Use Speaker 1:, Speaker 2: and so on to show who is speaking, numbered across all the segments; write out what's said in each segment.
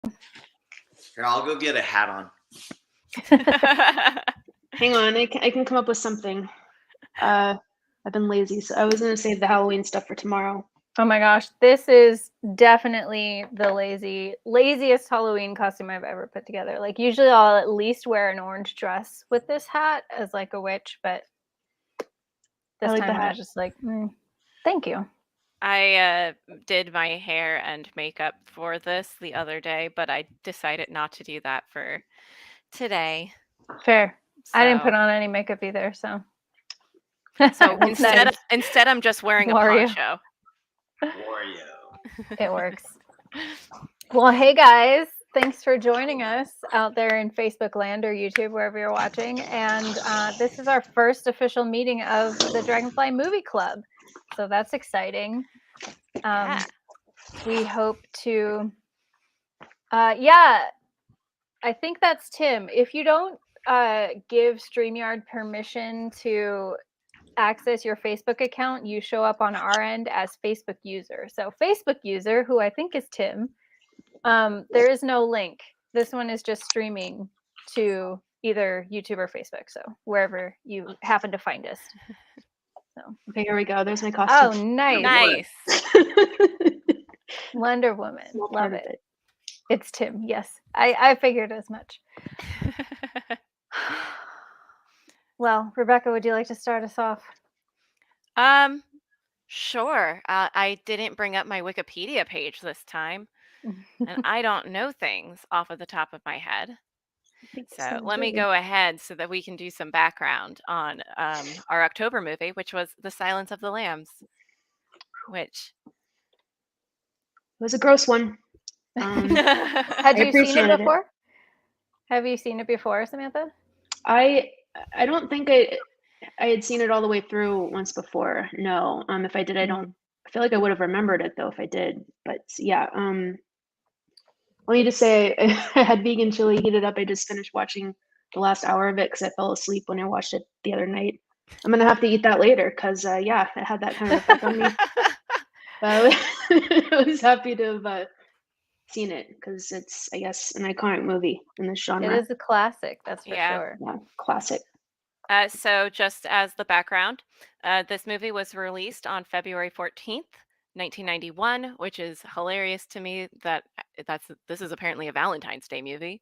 Speaker 1: Here, I'll go get a hat on.
Speaker 2: Hang on, I can come up with something. I've been lazy, so I was gonna save the Halloween stuff for tomorrow.
Speaker 3: Oh my gosh, this is definitely the laziest Halloween costume I've ever put together. Like usually I'll at least wear an orange dress with this hat as like a witch, but this time I was just like, thank you.
Speaker 4: I did my hair and makeup for this the other day, but I decided not to do that for today.
Speaker 3: Fair. So, I didn't put on any makeup either, so.
Speaker 4: So instead I'm just wearing a poncho.
Speaker 1: Wario.
Speaker 3: It works. Well, hey guys, thanks for joining us out there in Facebook land or YouTube, wherever you're watching. And this is our first official meeting of the Dragonfly Movie Club. So that's exciting. We hope to, I think that's Tim. If you don't give StreamYard permission to access your Facebook account, you show up on our end as Facebook user. So Facebook user, who I think is Tim, there is no link. This one is just streaming to either YouTube or Facebook. So wherever you happen to find us. So
Speaker 2: okay, here we go. There's my costume.
Speaker 3: Oh, nice. Wonder Woman. Love it. It's Tim. Yes, I figured as much. Well, Rebecca, would you like to start us off?
Speaker 4: Sure. I didn't bring up my Wikipedia page this time, and I don't know things off of the top of my head. So let me go ahead so that we can do some background on our October movie, which was The Silence of the Lambs, which
Speaker 2: was a gross one.
Speaker 3: Had you seen it before? Have you seen it before, Samantha?
Speaker 2: I don't think I had seen it all the way through once before. No. If I did, I feel like I would have remembered it though if I did. But yeah. Let me just say I had vegan chili heated up. I just finished watching the last hour of it because I fell asleep when I watched it the other night. I'm gonna have to eat that later because it had that kind of effect on me. But I was happy to have seen it because it's, I guess, an iconic movie in this genre.
Speaker 3: It is a classic, that's for sure.
Speaker 2: Yeah, classic.
Speaker 4: So just as the background, this movie was released on February 14th, 1991, which is hilarious to me that this is apparently a Valentine's Day movie.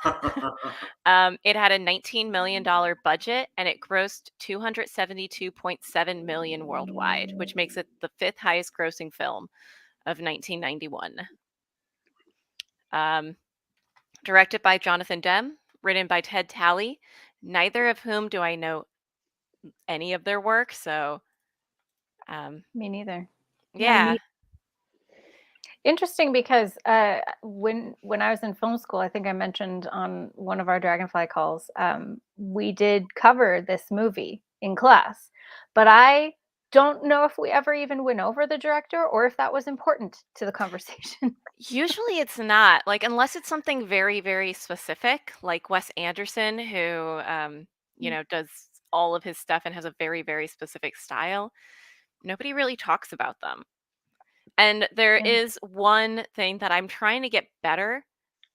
Speaker 4: It had a $19 million budget and it grossed $272.7 million worldwide, which makes it the 5th highest grossing film of 1991. Directed by Jonathan Demme, written by Ted Talley, neither of whom do I know any of their work, so
Speaker 3: me neither.
Speaker 4: Yeah.
Speaker 3: Interesting because when I was in film school, I think I mentioned on one of our Dragonfly calls, we did cover this movie in class, but I don't know if we ever even went over the director or if that was important to the conversation.
Speaker 4: Usually it's not, like, unless it's something very, very specific, like Wes Anderson, who, does all of his stuff and has a very, very specific style. Nobody really talks about them. And there is one thing that I'm trying to get better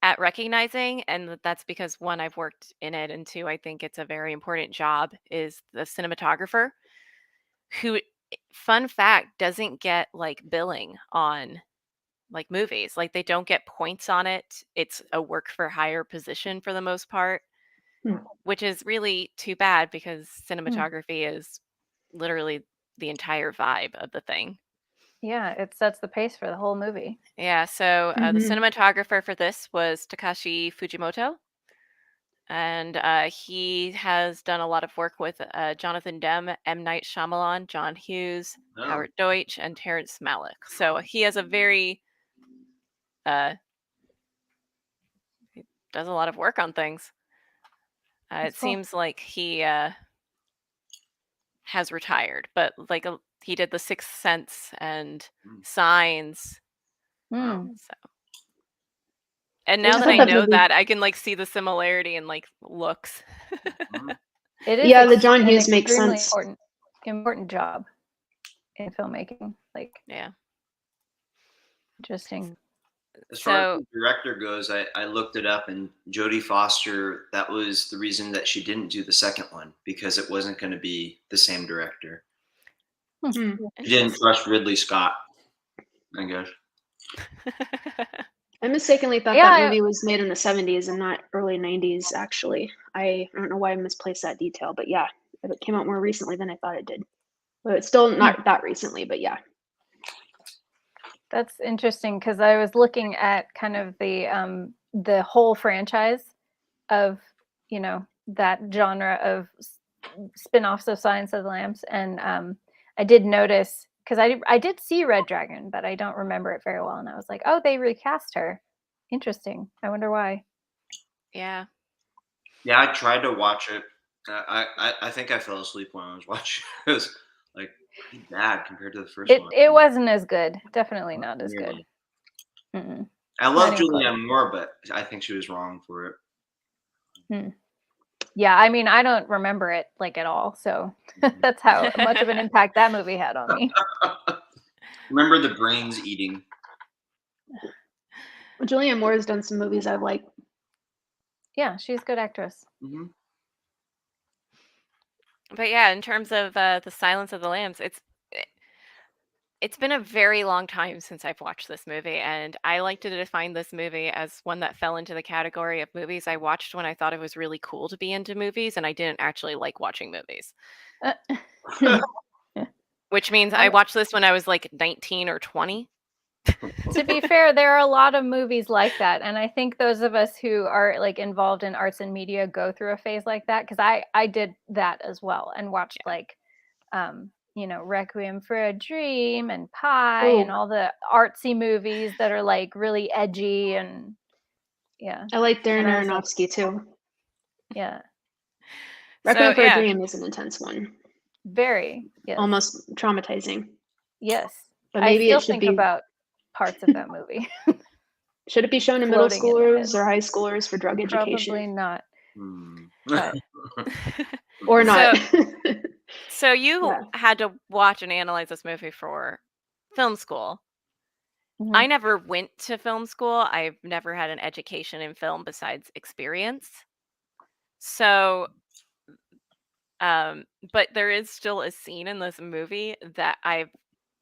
Speaker 4: at recognizing, and that's because, one, I've worked in it, and two, I think it's a very important job, is the cinematographer, who, fun fact, doesn't get, like, billing on, like, movies. Like, they don't get points on it. It's a work for hire position for the most part, which is really too bad because cinematography is literally the entire vibe of the thing.
Speaker 3: Yeah, it sets the pace for the whole movie.
Speaker 4: Yeah, so the cinematographer for this was Takashi Fujimoto, and he has done a lot of work with Jonathan Demme, M. Night Shyamalan, John Hughes, Howard Deutsch, and Terrence Malick. So he has a very he does a lot of work on things. It seems like he has retired, but like he did The Sixth Sense and Signs. So. And now that I know that, I can like see the similarity in like looks.
Speaker 3: It is
Speaker 2: the John Hughes makes sense.
Speaker 3: Important job in filmmaking. Like,
Speaker 4: yeah,
Speaker 3: interesting.
Speaker 1: As far as
Speaker 4: So
Speaker 1: the director goes, I looked it up, and Jodie Foster, that was the reason that she didn't do the second one, because it wasn't going to be the same director.
Speaker 2: Hmm.
Speaker 1: She didn't trust Ridley Scott, I guess.
Speaker 2: I mistakenly thought
Speaker 3: Yeah,
Speaker 2: that movie was made in the 70s and not early 90s, actually. I don't know why I misplaced that detail, but yeah, it came out more recently than I thought it did. But it's still not that recently, but yeah.
Speaker 3: that's interesting because I was looking at kind of the whole franchise of, you know, that genre of spin-offs of Silence of the Lambs, and I did notice because I did see Red Dragon, but I don't remember it very well, and I was like, oh, they recast her. Interesting. I wonder why.
Speaker 4: yeah.
Speaker 1: Yeah, I tried to watch it. I think I fell asleep when I was watching it. It was like pretty bad compared to the first one.
Speaker 3: It wasn't as good. Definitely not as good.
Speaker 1: Really.
Speaker 3: Mm-mm.
Speaker 1: I love
Speaker 3: Not even
Speaker 1: Julianne Moore, but I think she was wrong for it.
Speaker 3: Yeah, I mean, I don't remember it like at all, so that's how much of an impact that movie had on me.
Speaker 1: Remember the brains eating?
Speaker 2: Well, Julianne Moore has done some movies I've liked.
Speaker 3: Yeah, she's a good actress.
Speaker 1: Mm-hmm.
Speaker 4: But yeah, in terms of the Silence of the Lambs, it's been a very long time since I've watched this movie, and I like to define this movie as one that fell into the category of movies I watched when I thought it was really cool to be into movies, and I didn't actually like watching movies. Which means I watched this when I was like 19 or 20.
Speaker 3: To be fair, there are a lot of movies like that, and I think those of us who are like involved in arts and media go through a phase like that, because I did that as well and watched like you know, Requiem for a Dream and Pi and all the artsy movies that are like really edgy, and yeah.
Speaker 2: I like Darren
Speaker 3: And I was like,
Speaker 2: Aronofsky too.
Speaker 3: yeah,
Speaker 2: Requiem
Speaker 4: So
Speaker 2: for a
Speaker 4: yeah,
Speaker 2: Dream is an intense one.
Speaker 3: very, yes.
Speaker 2: Almost traumatizing.
Speaker 3: Yes.
Speaker 2: But
Speaker 3: I
Speaker 2: maybe
Speaker 3: still
Speaker 2: it should
Speaker 3: think
Speaker 2: be.
Speaker 3: about parts of that movie.
Speaker 2: Should it be shown to middle
Speaker 3: Floating in my head.
Speaker 2: schoolers or high schoolers for drug education?
Speaker 3: Probably not.
Speaker 1: Hmm.
Speaker 3: But
Speaker 2: Or not.
Speaker 4: So you
Speaker 2: Yeah.
Speaker 4: had to watch and analyze this movie for film school.
Speaker 3: mhm.
Speaker 4: I never went to film school. I've never had an education in film besides experience. So, but there is still a scene in this movie that I've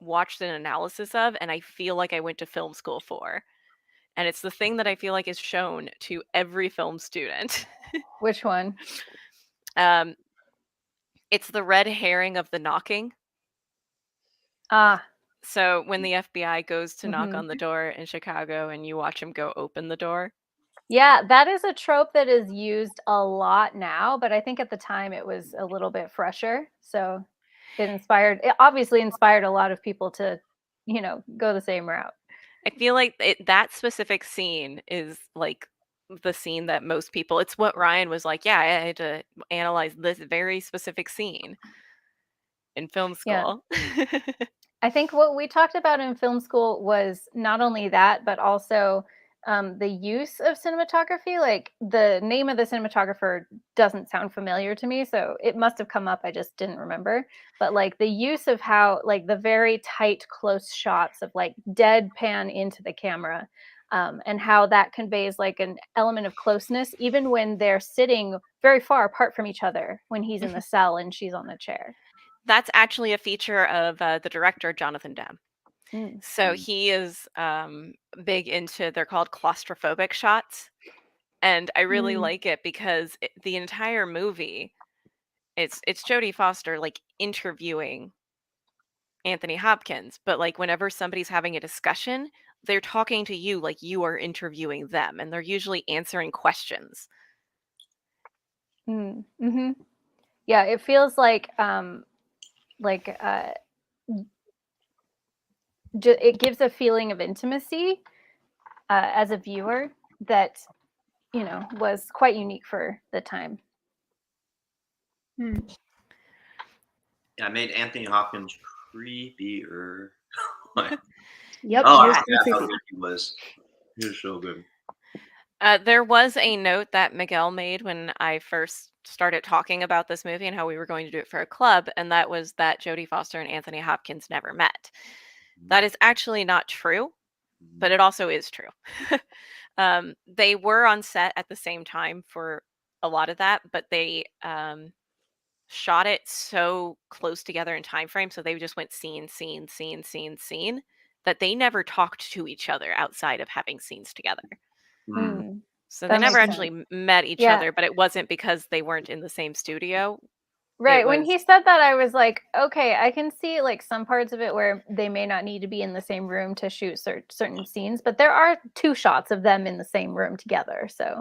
Speaker 4: watched an analysis of, and I feel like I went to film school for. And it's the thing that I feel like is shown to every film student.
Speaker 3: Which one?
Speaker 4: It's the red herring of the knocking.
Speaker 3: Ah,
Speaker 4: So when the FBI goes to knock
Speaker 3: mhm.
Speaker 4: on the door in Chicago and you watch him go open the door.
Speaker 3: Yeah, that is a trope that is used a lot now, but I think at the time it was a little bit fresher. So it obviously inspired a lot of people to, you know, go the same route.
Speaker 4: I feel like that specific scene is like the scene that most people, it's what Ryan was like, yeah, I had to analyze this very specific scene in film
Speaker 3: Yeah.
Speaker 4: school.
Speaker 3: I think what we talked about in film school was not only that, but also the use of cinematography. Like the name of the cinematographer doesn't sound familiar to me, so it must have come up. I just didn't remember. But like the use of how, like the very tight, close shots of like deadpan into the camera, and how that conveys like an element of closeness, even when they're sitting very far apart from each other. When he's in the cell and she's on the chair.
Speaker 4: That's actually a feature of the director, Jonathan Demme.
Speaker 3: Mm.
Speaker 4: So he is big into, they're called claustrophobic shots. And I really like it because the entire movie, it's Jodie Foster like interviewing Anthony Hopkins, but like whenever somebody's having a discussion, they're talking to you like you are interviewing them, and they're usually answering questions.
Speaker 3: Mm-hmm. Yeah, it feels like it gives a feeling of intimacy as a viewer that, you know, was quite unique for the time.
Speaker 1: Yeah, I made Anthony Hopkins creepier.
Speaker 2: Yep.
Speaker 1: Oh,
Speaker 2: He was
Speaker 1: I
Speaker 2: pretty
Speaker 1: forgot how
Speaker 2: creepy.
Speaker 1: good he was. He was so good.
Speaker 4: There was a note that Miguel made when I first started talking about this movie and how we were going to do it for a club, and that was that Jodie Foster and Anthony Hopkins never met. That is actually not true. but it also is true. They were on set at the same time for a lot of that, but they shot it so close together in time frame, so they just went scene, scene, scene, scene, scene, that they never talked to each other outside of having scenes together.
Speaker 1: Mm.
Speaker 4: So
Speaker 3: That
Speaker 4: they never
Speaker 3: makes
Speaker 4: actually
Speaker 3: sense.
Speaker 4: met each
Speaker 3: Yeah.
Speaker 4: other, but it wasn't because they weren't in the same studio.
Speaker 3: Right.
Speaker 4: It
Speaker 3: When
Speaker 4: was
Speaker 3: he said that, I was like, okay, I can see like some parts of it where they may not need to be in the same room to shoot certain scenes, but there are 2 shots of them in the same room together. So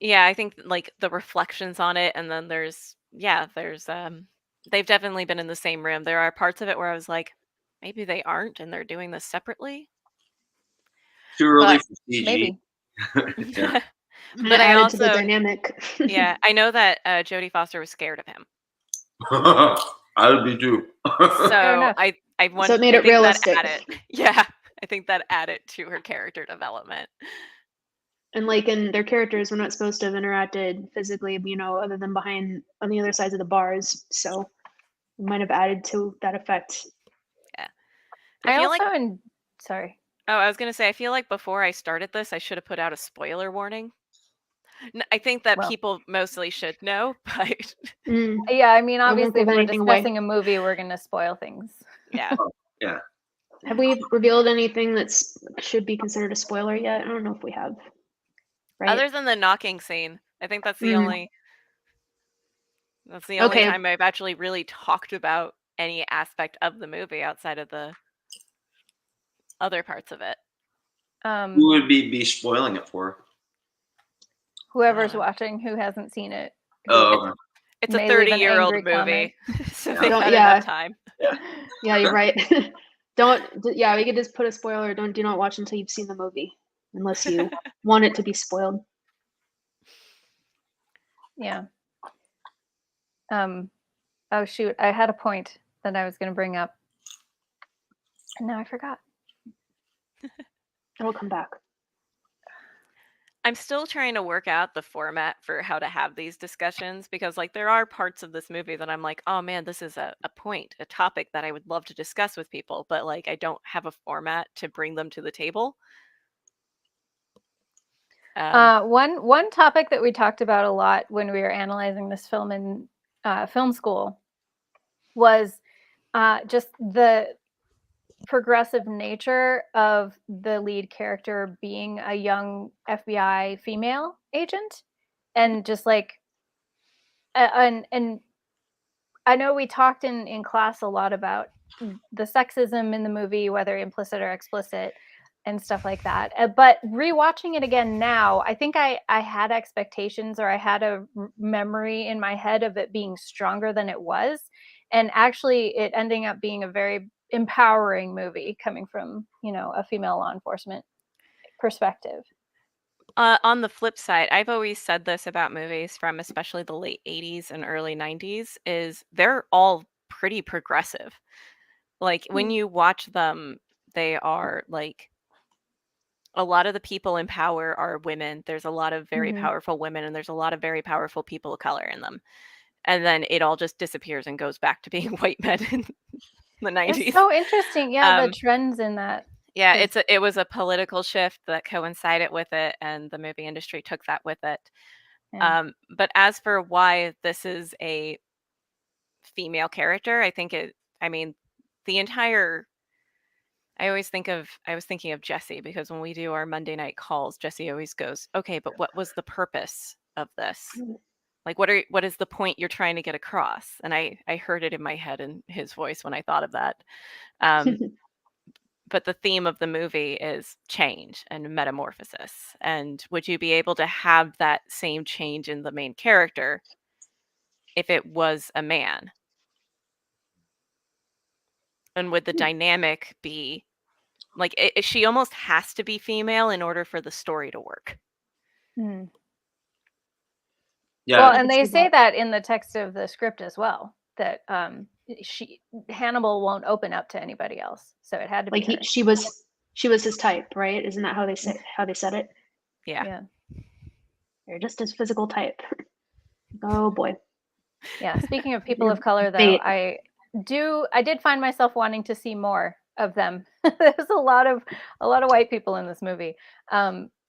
Speaker 4: yeah, I think like the reflections on it, and then there's they've definitely been in the same room. There are parts of it where I was like, maybe they aren't and they're doing this separately.
Speaker 1: Too early
Speaker 4: But
Speaker 1: for CG.
Speaker 3: maybe.
Speaker 1: Yeah.
Speaker 4: But I
Speaker 2: added to the
Speaker 4: also
Speaker 2: dynamic.
Speaker 4: yeah, I know that Jodie Foster was scared of him.
Speaker 1: I would be too.
Speaker 3: Fair
Speaker 4: So
Speaker 3: enough.
Speaker 2: So it made
Speaker 4: I
Speaker 2: it
Speaker 4: think
Speaker 2: realistic.
Speaker 4: that added yeah, I think that added to her character development.
Speaker 2: And like in their characters were not supposed to have interacted physically, other than behind on the other sides of the bars. So it might have added to that effect.
Speaker 4: Yeah.
Speaker 3: I
Speaker 4: feel
Speaker 3: also
Speaker 4: like
Speaker 3: sorry.
Speaker 4: Oh, I was gonna say, I feel like before I started this, I should have put out a spoiler warning. I think that
Speaker 3: Well,
Speaker 4: people mostly should know, but
Speaker 2: Mm,
Speaker 3: yeah, I mean,
Speaker 2: I won't
Speaker 3: obviously,
Speaker 2: give
Speaker 3: if we're
Speaker 2: anything away.
Speaker 3: discussing a movie, we're going to spoil things.
Speaker 4: yeah.
Speaker 1: Yeah.
Speaker 2: Have we revealed anything that's should be considered a spoiler yet? I don't know if we have. Right?
Speaker 4: Other than the knocking scene, I think that's the
Speaker 2: Mm.
Speaker 4: only only
Speaker 2: Okay.
Speaker 4: time I've actually really talked about any aspect of the movie outside of the other parts of it.
Speaker 1: Who would be spoiling it for?
Speaker 3: Whoever's watching who hasn't seen it,
Speaker 1: Oh, okay.
Speaker 4: It's a
Speaker 3: may leave an
Speaker 4: 30-year-old
Speaker 3: angry comment.
Speaker 4: movie, so
Speaker 1: Yeah.
Speaker 4: they've
Speaker 2: Don't-
Speaker 4: had
Speaker 2: yeah.
Speaker 4: enough time.
Speaker 2: Yeah, you're right. We could just put a spoiler. Do not watch until you've seen the movie, unless you want it to be spoiled.
Speaker 3: Yeah. Oh shoot, I had a point that I was going to bring up, and now I forgot.
Speaker 2: It'll come back.
Speaker 4: I'm still trying to work out the format for how to have these discussions, because like there are parts of this movie that I'm like, oh man, this is a point, a topic that I would love to discuss with people, but like I don't have a format to bring them to the table.
Speaker 3: One topic that we talked about a lot when we were analyzing this film in film school was just the progressive nature of the lead character being a young FBI female agent, and just like and I know we talked in class a lot about the sexism in the movie, whether implicit or explicit, and stuff like that. But rewatching it again now, I think I had expectations, or I had a memory in my head of it being stronger than it was, and actually it ending up being a very empowering movie coming from a female law enforcement perspective.
Speaker 4: On the flip side, I've always said this about movies from especially the late 80s and early 90s, is they're all pretty progressive. Like when you watch them, they are like, a lot of the people in power are women. There's a lot of very powerful women, and there's a lot of very powerful people of color in them. And then it all just disappears and goes back to being white men in the 90s.
Speaker 3: It's so interesting. Yeah, the trends in that.
Speaker 4: Yeah, it was a political shift that coincided with it, and the movie industry took that with it.
Speaker 3: Yeah.
Speaker 4: But as for why this is a female character, I mean, the entire I was thinking of Jesse, because when we do our Monday night calls, Jesse always goes, okay, but what was the purpose of this? Like, what is the point you're trying to get across? And I heard it in my head in his voice when I thought of that. But the theme of the movie is change and metamorphosis. And would you be able to have that same change in the main character if it was a man? And would the dynamic be like, she almost has to be female in order for the story to work?
Speaker 3: Yeah.
Speaker 1: Yeah.
Speaker 3: Well, and they say that in the text of the script as well, that Hannibal won't open up to anybody else, so it had to be her.
Speaker 2: She was his type, right? Isn't that how they said it?
Speaker 4: Yeah.
Speaker 2: You're just his physical type. Oh boy.
Speaker 3: Yeah. Speaking of people of color, though, I did find myself wanting to see more of them There's a lot of white people in this movie.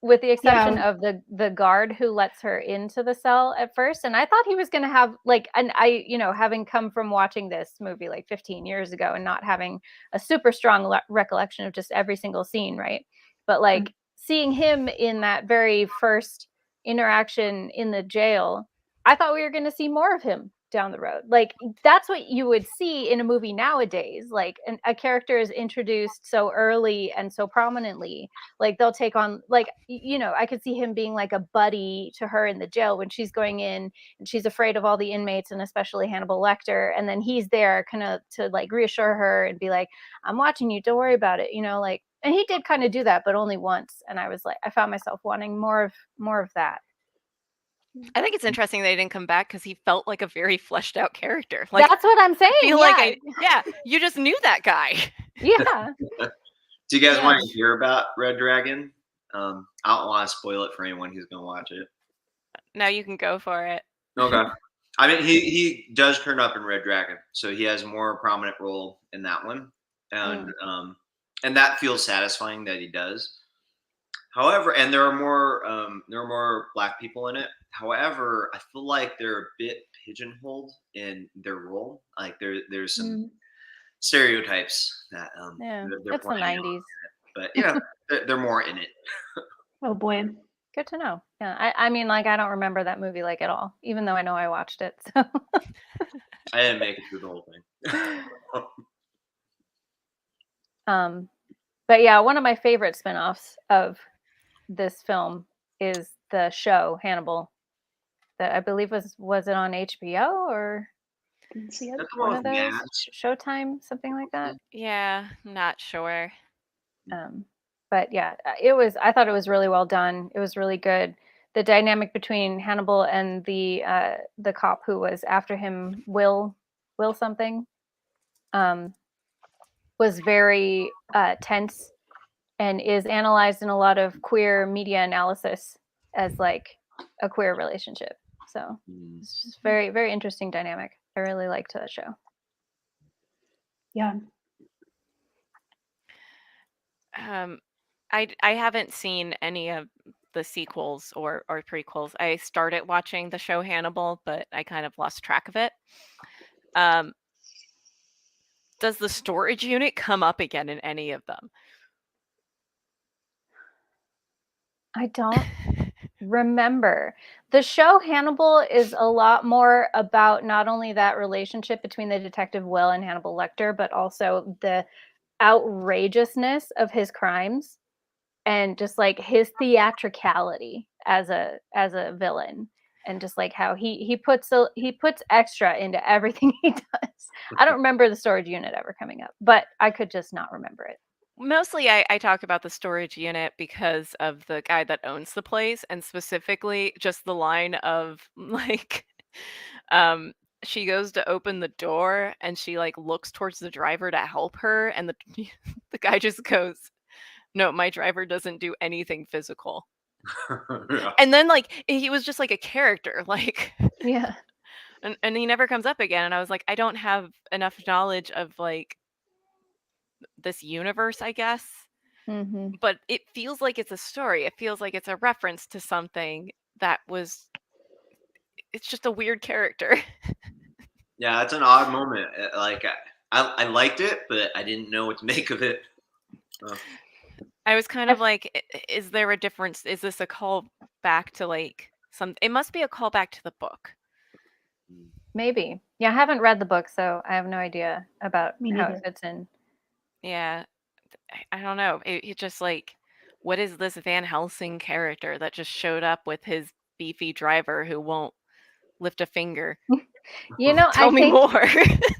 Speaker 3: With the exception
Speaker 2: Yeah.
Speaker 3: of the guard who lets her into the cell at first. And I thought he was going to have like, and I, having come from watching this movie like 15 years ago and not having a super strong recollection of just every single scene, right? But like seeing him in that very first interaction in the jail, I thought we were going to see more of him down the road. Like that's what you would see in a movie nowadays. Like a character is introduced so early and so prominently, like they'll take on like I could see him being like a buddy to her in the jail when she's going in and she's afraid of all the inmates and especially Hannibal Lecter, and then he's there kind of to like reassure her and be like, I'm watching you, don't worry about it, like. And he did kind of do that, but only once, and I was like, I found myself wanting more of that.
Speaker 4: I think it's interesting that he didn't come back because he felt like a very fleshed out character. Like
Speaker 3: that's what I'm saying.
Speaker 4: I feel like you just knew that guy.
Speaker 3: Yeah.
Speaker 1: Do you guys want to hear about Red Dragon? I don't want to spoil it for anyone who's going to watch it.
Speaker 4: No, you can go for it.
Speaker 1: Okay. I mean, he does turn up in Red Dragon, so he has a more prominent role in that one, and that feels satisfying that he does. However, and there are more Black people in it. However, I feel like they're a bit pigeonholed in their role. Like there's some stereotypes that they're
Speaker 3: it's the 90s,
Speaker 1: but they're more in it.
Speaker 2: Oh boy,
Speaker 3: good to know. Yeah, I mean, like I don't remember that movie like at all, even though I know I watched it. So
Speaker 1: I didn't make it through the whole thing.
Speaker 3: But yeah, one of my favorite spinoffs of this film is the show Hannibal, that I believe was it on HBO or one of those Showtime, something like that.
Speaker 4: Yeah, I'm not sure.
Speaker 3: But yeah, I thought it was really well done. It was really good. The dynamic between Hannibal and the cop who was after him, Will something, was very tense and is analyzed in a lot of queer media analysis as like a queer relationship. So it's just very, very interesting dynamic. I really liked that show.
Speaker 2: Yeah.
Speaker 4: I haven't seen any of the sequels or prequels. I started watching the show Hannibal, but I kind of lost track of it. Does the storage unit come up again in any of them?
Speaker 3: I don't remember. The show Hannibal is a lot more about not only that relationship between the detective Will and Hannibal Lecter, but also the outrageousness of his crimes and just like his theatricality as a villain, and just like how he puts extra into everything he does. I don't remember the storage unit ever coming up, but I could just not remember it.
Speaker 4: Mostly I talk about the storage unit because of the guy that owns the place, and specifically just the line of like she goes to open the door and she like looks towards the driver to help her, and the guy just goes, no, my driver doesn't do anything physical.
Speaker 1: Yeah.
Speaker 4: And then like he was just like a character, like
Speaker 3: yeah,
Speaker 4: and he never comes up again, and I was like, I don't have enough knowledge of like this universe, I guess. But it feels like it's a story. It feels like it's a reference to something that was. It's just a weird character.
Speaker 1: Yeah, it's an odd moment. Like I liked it, but I didn't know what to make of it.
Speaker 4: I was kind of like, is there a difference? Is this a call back to like some? It must be a call back to the book.
Speaker 3: Maybe. Yeah, I haven't read the book, so I have no idea about how it fits in.
Speaker 4: Yeah, I don't know. It just like, what is this Van Helsing character that just showed up with his beefy driver who won't lift a finger? Tell me more.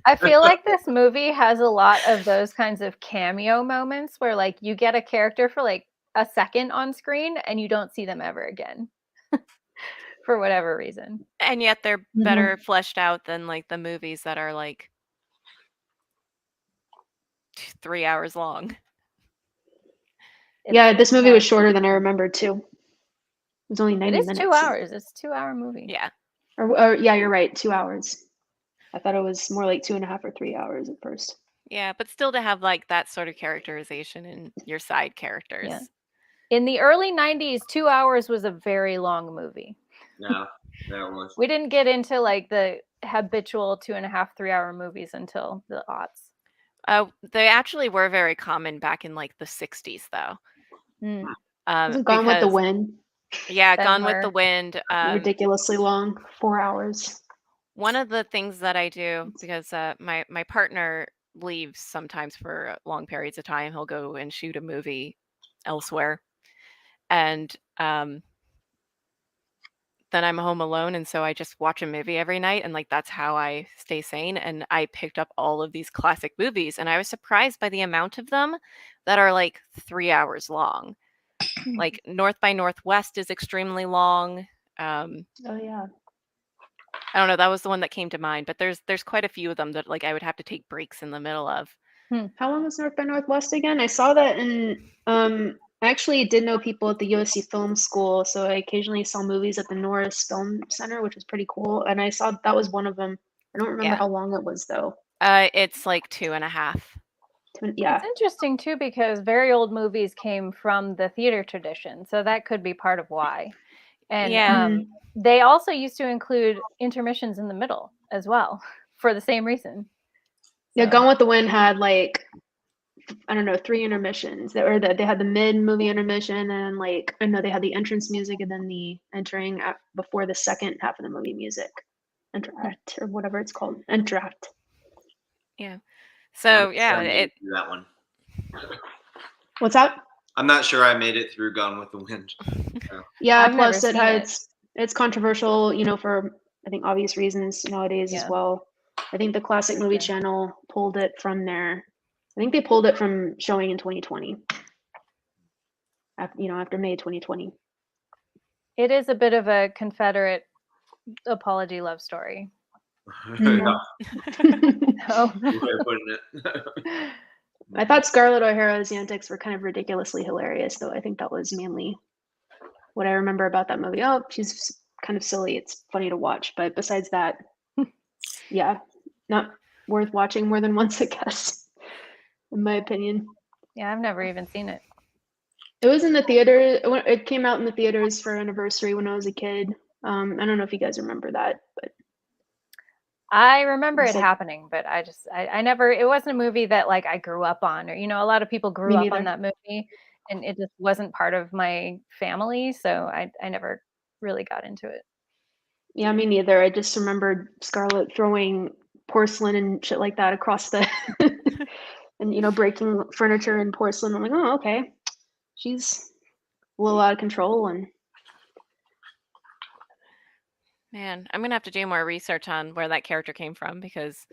Speaker 3: I feel like this movie has a lot of those kinds of cameo moments where like you get a character for like a second on screen and you don't see them ever again for whatever reason.
Speaker 4: And yet they're better fleshed out than like the movies that are like 3 hours long.
Speaker 2: Yeah, this movie was shorter than I remembered too. It was only 90 minutes.
Speaker 3: It is 2 hours. It's a 2-hour movie.
Speaker 4: Yeah.
Speaker 2: Or yeah, you're right. 2 hours. I thought it was more like 2.5 or 3 hours at first.
Speaker 4: Yeah, but still to have like that sort of characterization in your side characters.
Speaker 3: Yeah. In the early 90s, 2 hours was a very long movie.
Speaker 1: Yeah, that was.
Speaker 3: We didn't get into like the habitual 2.5, 3 hour movies until the aughts.
Speaker 4: They actually were very common back in like the 60s, though.
Speaker 3: Mm.
Speaker 2: Wasn't Gone with the
Speaker 4: Because
Speaker 2: Wind
Speaker 4: yeah,
Speaker 3: Them
Speaker 4: Gone with the
Speaker 3: were-
Speaker 4: Wind.
Speaker 2: ridiculously long, 4 hours.
Speaker 4: One of the things that I do, because my partner leaves sometimes for long periods of time, he'll go and shoot a movie elsewhere, and then I'm home alone, and so I just watch a movie every night, and like that's how I stay sane. And I picked up all of these classic movies, and I was surprised by the amount of them that are like 3 hours long. Like North by Northwest is extremely long.
Speaker 2: Oh yeah.
Speaker 4: I don't know, that was the one that came to mind, but there's quite a few of them that like I would have to take breaks in the middle of.
Speaker 2: How long was North by Northwest again? I saw that in I actually did know people at the USC Film School, so I occasionally saw movies at the Norris Film Center, which was pretty cool. And I saw that was one of them. I don't remember
Speaker 4: Yeah.
Speaker 2: how long it was though.
Speaker 4: It's like 2.5.
Speaker 2: Yeah.
Speaker 3: It's interesting too because very old movies came from the theater tradition, so that could be part of why. And
Speaker 4: Yeah.
Speaker 3: they also used to include intermissions in the middle as well for the same reason.
Speaker 2: Yeah,
Speaker 3: So-
Speaker 2: Gone with the Wind had like I don't know, 3 intermissions. They had the mid movie intermission and like I know they had the entrance music and then the entering before the second half of the movie music. Interact or whatever it's called. Interact.
Speaker 4: Yeah. So yeah,
Speaker 1: I made
Speaker 4: it
Speaker 1: through that one.
Speaker 2: What's that?
Speaker 1: I'm not sure I made it through Gone with the Wind.
Speaker 2: Yeah,
Speaker 3: I've never
Speaker 2: plus it
Speaker 3: seen
Speaker 2: has it's controversial, for I think obvious reasons nowadays as
Speaker 3: Yeah.
Speaker 2: well. I think the Classic Movie Channel pulled it from there. I think they pulled it from showing in 2020. After May 2020.
Speaker 3: It is a bit of a Confederate apology love story.
Speaker 1: Yeah,
Speaker 3: Oh.
Speaker 1: good way of putting it.
Speaker 2: I thought Scarlett O'Hara's antics were kind of ridiculously hilarious, though. I think that was mainly what I remember about that movie. Oh, she's kind of silly. It's funny to watch, but besides that, yeah, not worth watching more than once, I guess, in my opinion.
Speaker 3: Yeah, I've never even seen it.
Speaker 2: It was in the theater. It came out in the theaters for anniversary when I was a kid. I don't know if you guys remember that, but
Speaker 3: I remember
Speaker 2: It's
Speaker 3: it
Speaker 2: like-
Speaker 3: happening, but I never, it wasn't a movie that like I grew up on, or, a lot of people grew
Speaker 2: Me
Speaker 3: up
Speaker 2: neither.
Speaker 3: on that movie and it just wasn't part of my family. So I never really got into it.
Speaker 2: yeah, me neither. I just remembered Scarlett throwing porcelain and shit like that across the and breaking furniture and porcelain. I'm like, oh, okay. She's a little out of control and
Speaker 4: Man, I'm gonna have to do more research on where that character came from because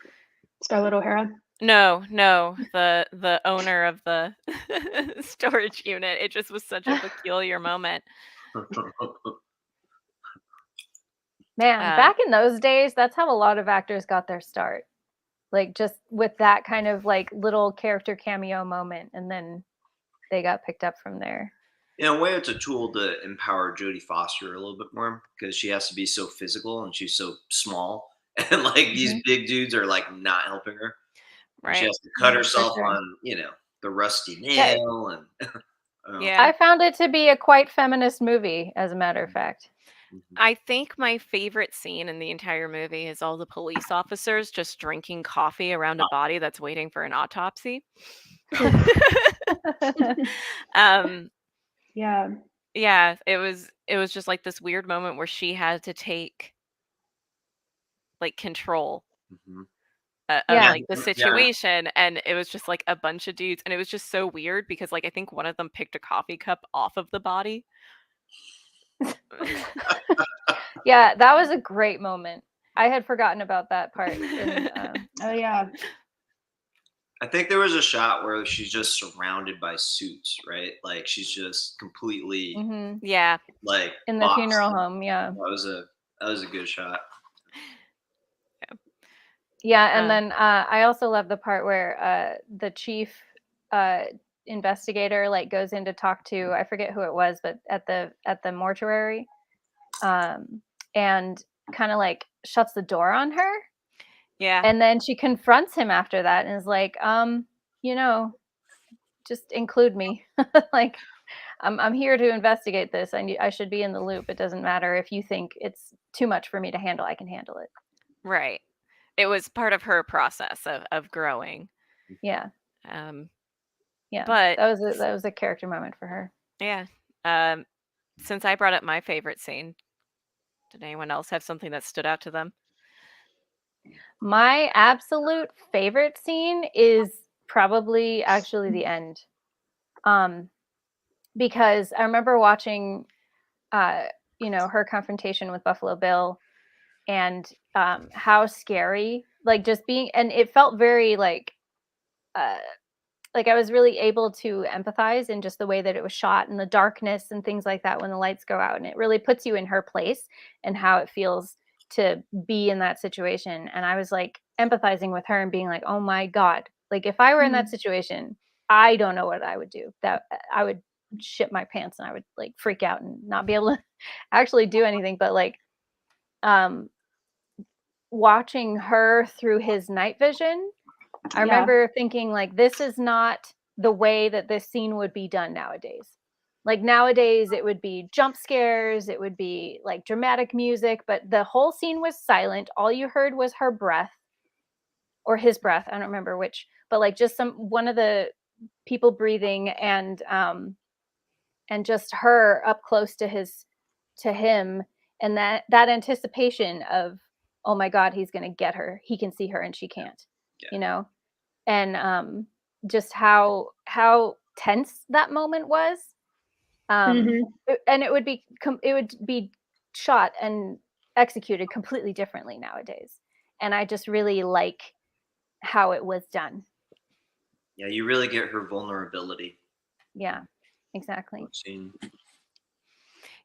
Speaker 2: Scarlett O'Hara.
Speaker 4: no, the owner of the storage unit. It just was such a peculiar moment.
Speaker 3: Man,
Speaker 4: Uh,
Speaker 3: back in those days, that's how a lot of actors got their start. Like just with that kind of like little character cameo moment, and then they got picked up from there.
Speaker 1: In a way, it's a tool to empower Jodie Foster a little bit more because she has to be so physical and she's so small, and like these big dudes are like not helping her. And she
Speaker 4: right.
Speaker 1: has to cut
Speaker 3: Yeah, for
Speaker 1: herself
Speaker 3: sure.
Speaker 1: on, the rusty nail, and
Speaker 4: Yeah.
Speaker 3: I found it to be a quite feminist movie, as a matter of fact.
Speaker 4: I think my favorite scene in the entire movie is all the police officers just drinking coffee around a body that's waiting for an autopsy. um
Speaker 2: Yeah.
Speaker 4: yeah, it was just like this weird moment where she had to take like control
Speaker 1: Mhm.
Speaker 4: of
Speaker 3: Yeah.
Speaker 4: like the situation, and it was just like a bunch of dudes, and it was just so weird because like I think one of them picked a coffee cup off of the body.
Speaker 3: Yeah, that was a great moment. I had forgotten about that part.
Speaker 2: Oh yeah.
Speaker 1: I think there was a shot where she's just surrounded by suits, right? Like she's just completely
Speaker 4: Yeah.
Speaker 1: like
Speaker 3: in the
Speaker 1: boxed
Speaker 3: funeral
Speaker 1: in.
Speaker 3: home, yeah.
Speaker 1: That was a good shot.
Speaker 3: Yeah, and then I also love the part where the chief investigator like goes in to talk to, I forget who it was, but at the mortuary, and kind of like shuts the door on her.
Speaker 4: Yeah.
Speaker 3: And then she confronts him after that and is like, just include me. Like, I'm here to investigate this. I should be in the loop. It doesn't matter if you think it's too much for me to handle. I can handle it.
Speaker 4: Right. It was part of her process of growing.
Speaker 3: Yeah. Yeah.
Speaker 4: But
Speaker 3: that was a character moment for her.
Speaker 4: yeah. Since I brought up my favorite scene, did anyone else have something that stood out to them?
Speaker 3: My absolute favorite scene is probably actually the end. Because I remember watching her confrontation with Buffalo Bill and how scary, like, just being, and it felt very like I was really able to empathize in just the way that it was shot and the darkness and things like that when the lights go out, and it really puts you in her place and how it feels to be in that situation. And I was like empathizing with her and being like, oh my God, like if I were in that situation, I don't know what I would do. That I would shit my pants and I would like freak out and not be able to actually do anything. But like watching her through his night vision, I remember thinking like, this is not the way that this scene would be done nowadays. Like nowadays it would be jump scares, it would be like dramatic music, but the whole scene was silent. All you heard was her breath or his breath. I don't remember which, but like just one of the people breathing and just her up close to him. And that anticipation of, oh my God, he's going to get her. He can see her and she can't, and just how tense that moment was. And it would be shot and executed completely differently nowadays. And I just really like how it was done.
Speaker 1: Yeah, you really get her vulnerability.
Speaker 3: Yeah, exactly.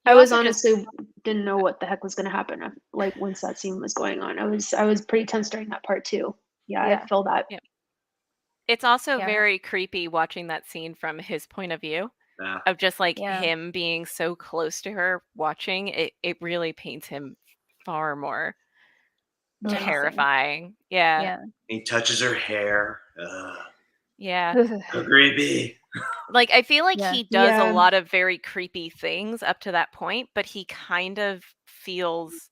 Speaker 2: I was honestly didn't know what the heck was going to happen. Like once that scene was going on, I was pretty tense during that part too. Yeah. I feel that.
Speaker 4: Yeah. It's also very creepy watching that scene from his point of view. Of just like him being so close to her watching it. It really paints him far more terrifying. Yeah.
Speaker 1: He touches her hair.
Speaker 4: Yeah.
Speaker 1: So creepy.
Speaker 4: Like I feel like he does a lot of very creepy things up to that point, but he kind of feels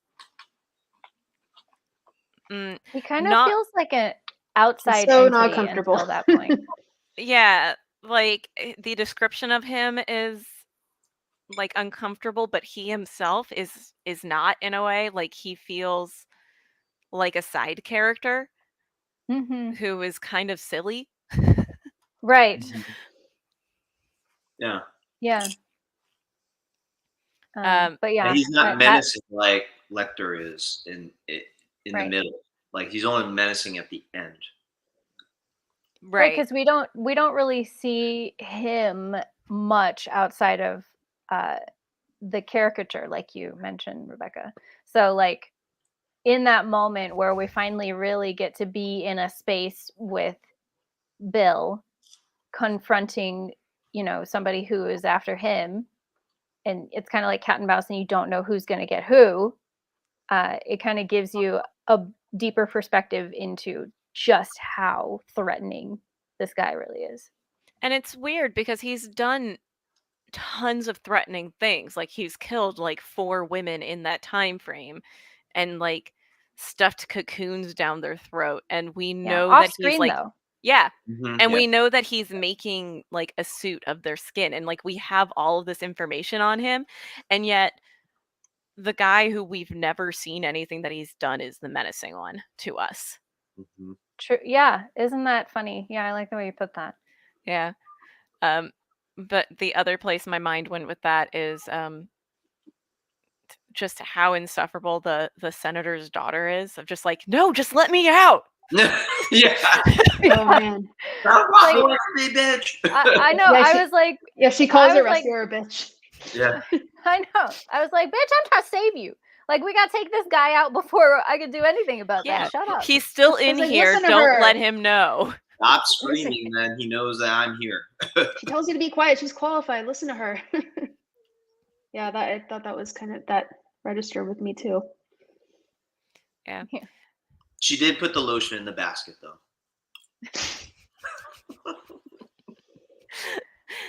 Speaker 3: he kind of feels like an outside
Speaker 2: so
Speaker 3: entity
Speaker 2: not comfortable
Speaker 3: until that point.
Speaker 4: Yeah, like the description of him is like uncomfortable, but he himself is not, in a way. Like he feels like a side character who is kind of silly.
Speaker 3: Right.
Speaker 1: Yeah.
Speaker 3: Yeah. But
Speaker 1: and he's not menacing like Lecter is in the middle. Like he's only menacing at the end.
Speaker 3: Right, because we don't really see him much outside of the caricature, like you mentioned, Rebecca. So like in that moment where we finally really get to be in a space with Bill confronting, somebody who is after him, and it's kind of like cat and mouse and you don't know who's going to get who, it kind of gives you a deeper perspective into just how threatening this guy really is.
Speaker 4: And it's weird because he's done tons of threatening things. Like he's killed like 4 women in that time frame and like stuffed cocoons down their throat, and we know that he's like
Speaker 3: though.
Speaker 4: And we know that he's making like a suit of their skin, and like we have all of this information on him, and yet the guy who we've never seen anything that he's done is the menacing one to us.
Speaker 3: True. Yeah, isn't that funny? Yeah, I like the way you put that.
Speaker 4: Yeah. But the other place my mind went with that is just how insufferable the senator's daughter is, of just like, no, just let me out.
Speaker 1: Yeah.
Speaker 2: Oh man.
Speaker 1: Stop walking with me, bitch.
Speaker 3: I know. I was like,
Speaker 2: she calls her rescuer a bitch.
Speaker 1: Yeah.
Speaker 3: I know. I was like, bitch, I'm trying to save you. Like, we got to take this guy out before I could do anything about that. Shut up.
Speaker 4: He's still in here. Don't let him know.
Speaker 1: Stop screaming, then he knows that I'm here.
Speaker 2: She tells you to be quiet. She's qualified. Listen to her. Yeah, I thought that was kind of that registered with me too.
Speaker 4: Yeah.
Speaker 1: She did put the lotion in the basket, though.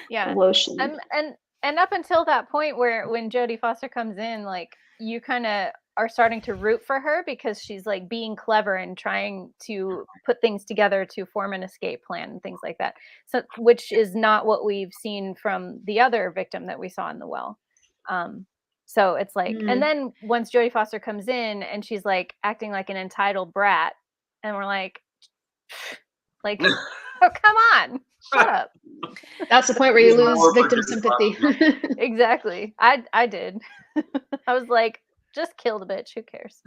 Speaker 3: Yeah.
Speaker 2: Lotion.
Speaker 3: And up until that point where when Jodie Foster comes in, like, you kind of are starting to root for her because she's like being clever and trying to put things together to form an escape plan and things like that. So, which is not what we've seen from the other victim that we saw in the well. So it's like, and then once Jodie Foster comes in and she's like acting like an entitled brat, and we're like, oh, come on, shut up.
Speaker 2: That's the point where you lose
Speaker 1: More for
Speaker 2: victim
Speaker 1: Jodie
Speaker 2: sympathy.
Speaker 3: Exactly. I did. I was like, just kill the bitch. Who cares?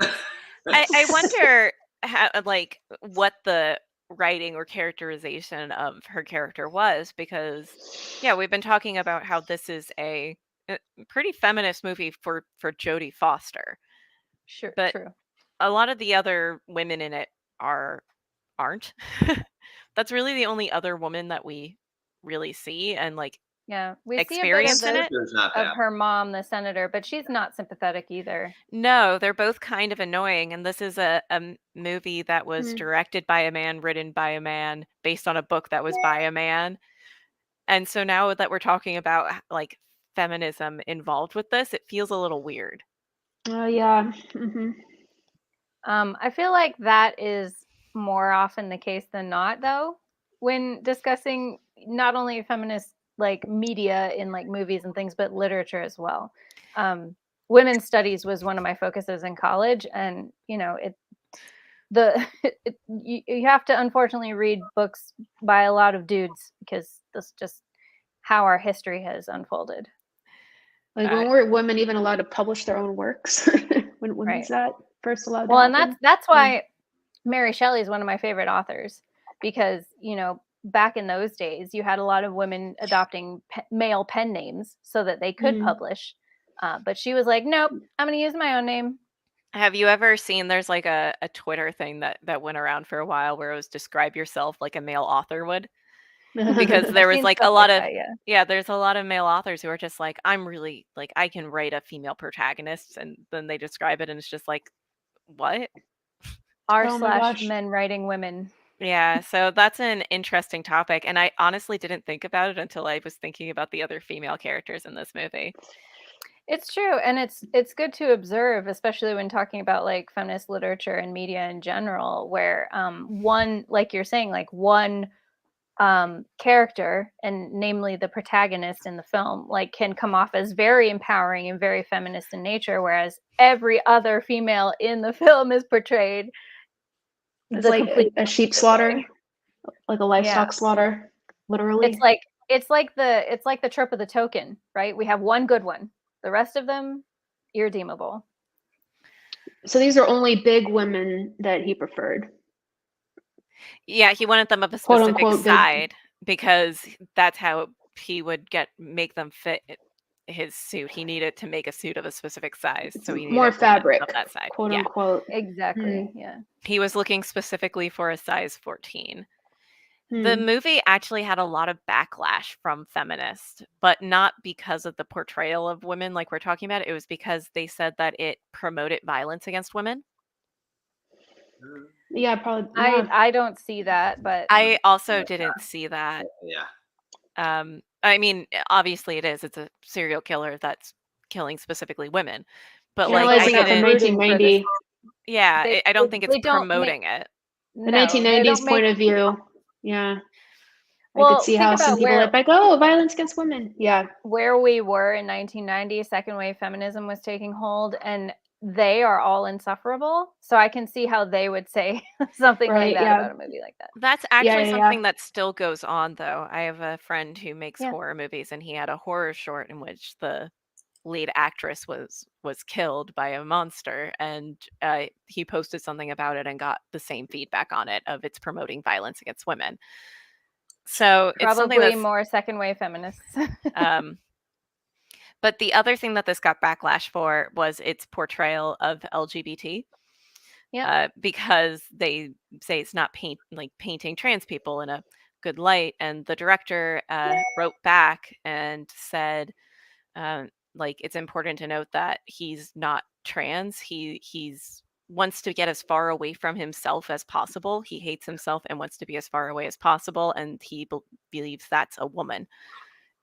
Speaker 4: I wonder how, like, what the writing or characterization of her character was, because yeah, we've been talking about how this is a pretty feminist movie for Jodie Foster,
Speaker 3: Sure,
Speaker 4: but
Speaker 3: true.
Speaker 4: a lot of the other women in it aren't. That's really the only other woman that we really see and like
Speaker 3: Yeah, we see a bit of
Speaker 4: experience in it.
Speaker 1: Senator's not
Speaker 3: of
Speaker 1: bad.
Speaker 3: her mom, the senator, but she's not sympathetic either.
Speaker 4: No, they're both kind of annoying, and this is a movie that was directed by a man, written by a man, based on a book that was by a man. And so now that we're talking about like feminism involved with this, it feels a little weird.
Speaker 2: Oh yeah.
Speaker 3: I feel like that is more often the case than not, though, when discussing not only feminist like media in like movies and things, but literature as well. Women's studies was one of my focuses in college, and you know, you have to unfortunately read books by a lot of dudes because that's just how our history has unfolded.
Speaker 2: Like, when were women even allowed to publish their own works? when
Speaker 3: Right.
Speaker 2: was that first allowed
Speaker 3: Well,
Speaker 2: to
Speaker 3: and
Speaker 2: happen?
Speaker 3: that's why Mary Shelley is one of my favorite authors, because you know, back in those days you had a lot of women adopting male pen names so that they could publish, but she was like, nope, I'm going to use my own name.
Speaker 4: Have you ever seen, there's like a Twitter thing that went around for a while where it was describe yourself like a male author would? Because there
Speaker 3: I've
Speaker 4: was
Speaker 3: seen
Speaker 4: like a
Speaker 3: stuff
Speaker 4: lot
Speaker 3: like
Speaker 4: of
Speaker 3: that, yeah.
Speaker 4: there's a lot of male authors who are just like, I'm really like, I can write a female protagonist, and then they describe it and it's just like, what?
Speaker 2: Oh my gosh.
Speaker 3: r/men writing women.
Speaker 4: Yeah, so that's an interesting topic, and I honestly didn't think about it until I was thinking about the other female characters in this movie.
Speaker 3: It's true, and it's good to observe, especially when talking about like feminist literature and media in general, where one, like you're saying, like one character, and namely the protagonist in the film, like can come off as very empowering and very feminist in nature, whereas every other female in the film is portrayed
Speaker 2: It's
Speaker 3: the
Speaker 2: like
Speaker 3: complete
Speaker 2: a sheep
Speaker 3: opposite
Speaker 2: slaughter,
Speaker 3: way.
Speaker 2: like a livestock slaughter, literally.
Speaker 3: It's like the trope of the token, right? We have one good one, the rest of them irredeemable.
Speaker 2: So these are only big women that he preferred.
Speaker 4: Yeah, he wanted them of a
Speaker 2: Quote,
Speaker 4: specific
Speaker 2: unquote, good.
Speaker 4: side because that's how he would make them fit his suit. He needed to make a suit of a specific size, so he
Speaker 2: More
Speaker 4: needed women
Speaker 2: fabric,
Speaker 4: of that side.
Speaker 2: quote
Speaker 4: Yeah,
Speaker 2: unquote.
Speaker 3: Exactly. Yeah.
Speaker 4: he was looking specifically for a size 14. The movie actually had a lot of backlash from feminists, but not because of the portrayal of women like we're talking about. It was because they said that it promoted violence against women.
Speaker 2: Yeah, probably. Yeah.
Speaker 3: I don't see that, but
Speaker 4: I also didn't see that.
Speaker 1: Yeah.
Speaker 4: I mean, obviously it is. It's a serial killer that's killing specifically women. But like,
Speaker 2: Realizing it from 1990.
Speaker 4: Yeah, I don't think it's promoting it.
Speaker 2: The 1990s point of view. Yeah. I
Speaker 3: Well,
Speaker 2: could see
Speaker 3: think
Speaker 2: how some
Speaker 3: about
Speaker 2: people are like, oh, violence against women. Yeah.
Speaker 3: where we were in 1990, second wave feminism was taking hold, and they are all insufferable. So I can see how they would say something like that about a movie like that.
Speaker 4: That's actually something that still goes on, though. I have a friend who makes horror movies, and he had a horror short in which the lead actress was killed by a monster, and he posted something about it and got the same feedback on it of it's promoting violence against women. So it's something
Speaker 3: probably
Speaker 4: that's
Speaker 3: more second wave feminists.
Speaker 4: But the other thing that this got backlash for was its portrayal of LGBT.
Speaker 3: Yeah.
Speaker 4: Because they say it's not painting trans people in a good light, and the director wrote back and said, like, it's important to note that he's not trans. He's wants to get as far away from himself as possible. He hates himself and wants to be as far away as possible, and he believes that's a woman.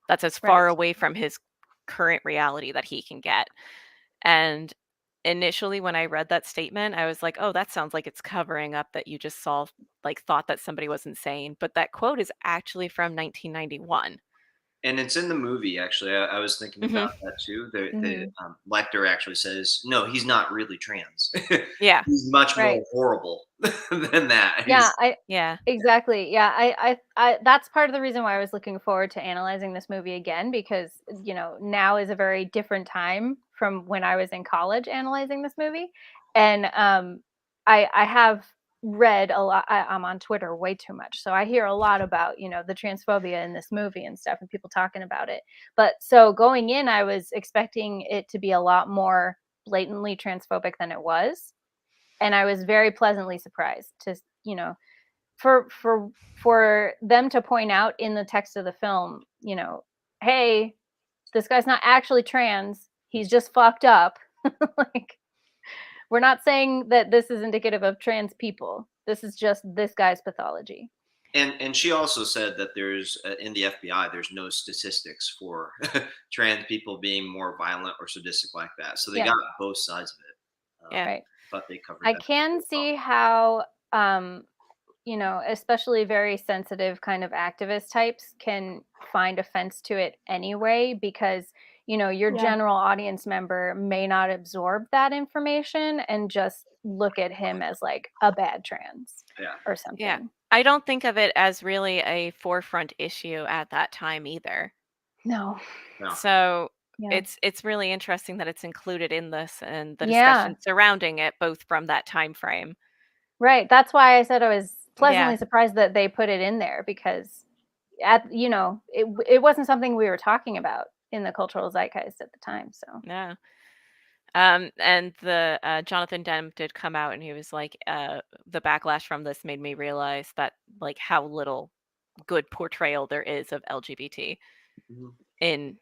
Speaker 4: That's as far
Speaker 3: Right.
Speaker 4: away from his current reality that he can get. And initially when I read that statement, I was like, oh, that sounds like it's covering up that you just saw, like, thought that somebody was insane. But that quote is actually from 1991.
Speaker 1: And it's in the movie, actually. I was thinking about that too. The Lecter actually says, no, he's not really trans.
Speaker 4: Yeah.
Speaker 1: He's much
Speaker 3: Right.
Speaker 1: more horrible than that.
Speaker 3: Yeah,
Speaker 4: Yeah.
Speaker 3: exactly. Yeah, I that's part of the reason why I was looking forward to analyzing this movie again, because now is a very different time from when I was in college analyzing this movie, and I have read a lot. I'm on Twitter way too much, so I hear a lot about the transphobia in this movie and stuff, and people talking about it. But so going in, I was expecting it to be a lot more blatantly transphobic than it was, and I was very pleasantly surprised to for them to point out in the text of the film, hey, this guy's not actually trans, he's just fucked up. Like, we're not saying that this is indicative of trans people, this is just this guy's pathology.
Speaker 1: And she also said that there's in the FBI there's no statistics for trans people being more violent or sadistic like that. So they got both sides of it.
Speaker 4: Yeah.
Speaker 3: Right.
Speaker 1: But they covered
Speaker 3: I
Speaker 1: that
Speaker 3: can
Speaker 1: well.
Speaker 3: see how especially very sensitive kind of activist types can find offense to it anyway, because your general audience member may not absorb that information and just look at him as like a bad trans or something.
Speaker 4: Yeah. I don't think of it as really a forefront issue at that time either.
Speaker 3: No.
Speaker 4: So
Speaker 3: Yeah.
Speaker 4: it's really interesting that it's included in this and the discussion surrounding it, both from that time frame.
Speaker 3: Right. That's why I said I was pleasantly surprised that they put it in there, because it wasn't something we were talking about in the cultural zeitgeist at the time. So
Speaker 4: yeah. And the Jonathan Demme did come out and he was like, the backlash from this made me realize that, like, how little good portrayal there is of LGBT in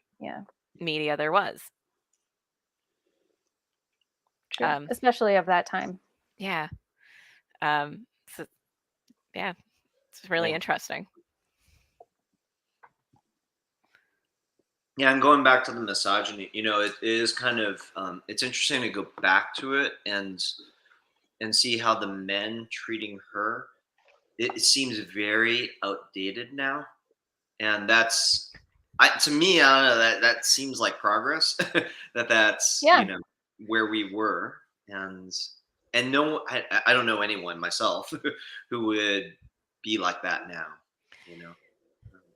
Speaker 4: media there was.
Speaker 3: True. Especially of that time.
Speaker 4: Yeah. So, yeah, it's really interesting.
Speaker 1: Yeah, and going back to the misogyny, it is kind of it's interesting to go back to it and see how the men treating her. It seems very outdated now, and that's to me, I don't know, that seems like progress. that's where we were, and no, I don't know anyone myself who would be like that now.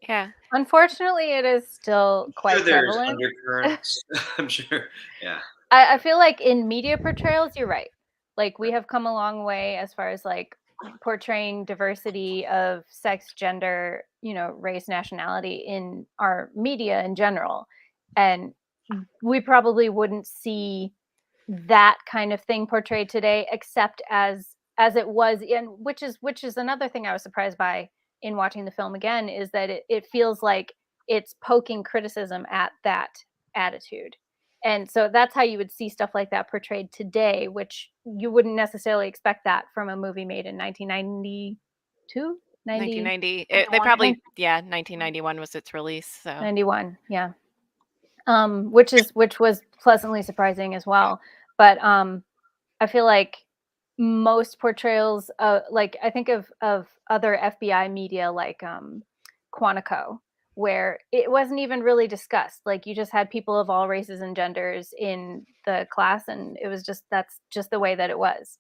Speaker 4: Yeah.
Speaker 3: Unfortunately, it is still quite
Speaker 1: there's
Speaker 3: prevalent.
Speaker 1: Undercurrents. I'm sure. Yeah.
Speaker 3: I feel like in media portrayals, you're right. Like, we have come a long way as far as like portraying diversity of sex, gender, race, nationality in our media in general. And we probably wouldn't see that kind of thing portrayed today, except as it was in, which is another thing I was surprised by in watching the film again, is that it feels like it's poking criticism at that attitude. And so that's how you would see stuff like that portrayed today, which you wouldn't necessarily expect that from a movie made in 1992,
Speaker 4: 1990. They probably 1991 was its release. So
Speaker 3: 91, yeah. Which was pleasantly surprising as well. But I feel like most portrayals, like I think of other FBI media, like Quantico, where it wasn't even really discussed. Like, you just had people of all races and genders in the class, and it was that's just the way that it was.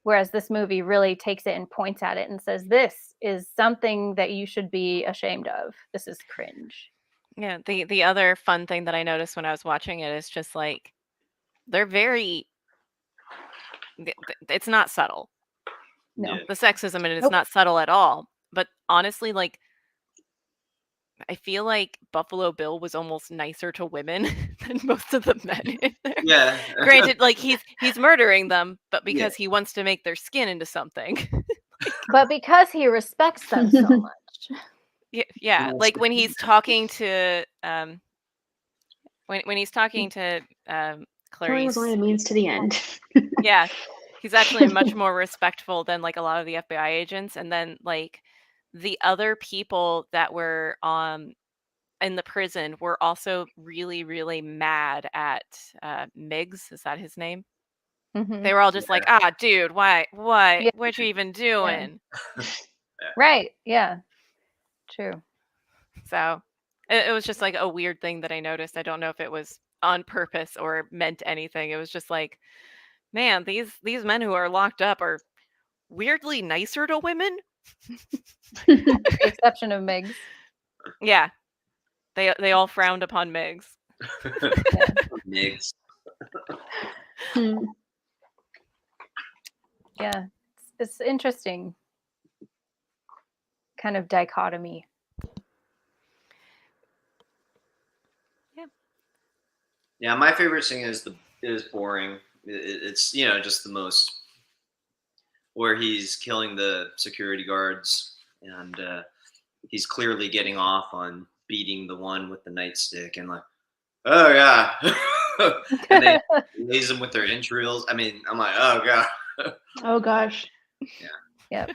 Speaker 3: Whereas this movie really takes it and points at it and says, this is something that you should be ashamed of. This is cringe.
Speaker 4: Yeah, the other fun thing that I noticed when I was watching it is just like, they're very, it's not subtle.
Speaker 3: No.
Speaker 4: The sexism in it is not subtle at all. But honestly, like, I feel like Buffalo Bill was almost nicer to women than most of the men in there.
Speaker 1: Yeah.
Speaker 4: Granted, like, he's murdering them, but because he wants to make their skin into something.
Speaker 3: But because he respects them so much.
Speaker 4: Yeah. Like, when he's talking to when he's talking to
Speaker 2: Killing was only a
Speaker 4: Clarice.
Speaker 2: means to the end.
Speaker 4: Yeah, he's actually much more respectful than like a lot of the FBI agents. And then like the other people that were in the prison were also really, really mad at Miggs. Is that his name?
Speaker 3: Mhm.
Speaker 4: They were all just like, dude, why,
Speaker 3: Yeah.
Speaker 4: what you even doing?
Speaker 3: Right. Yeah. True.
Speaker 4: So it was just like a weird thing that I noticed. I don't know if it was on purpose or meant anything. It was just like, man, these men who are locked up are weirdly nicer to women.
Speaker 3: With the exception of Miggs.
Speaker 4: Yeah, they all frowned upon Miggs.
Speaker 1: Miggs.
Speaker 3: Yeah, it's interesting kind of dichotomy.
Speaker 1: Yeah, my favorite scene is boring. It's just the most where he's killing the security guards and he's clearly getting off on beating the one with the nightstick and like, oh yeah, and they lays them with their entrails. I mean, I'm like, oh god.
Speaker 2: Oh gosh.
Speaker 3: Yep.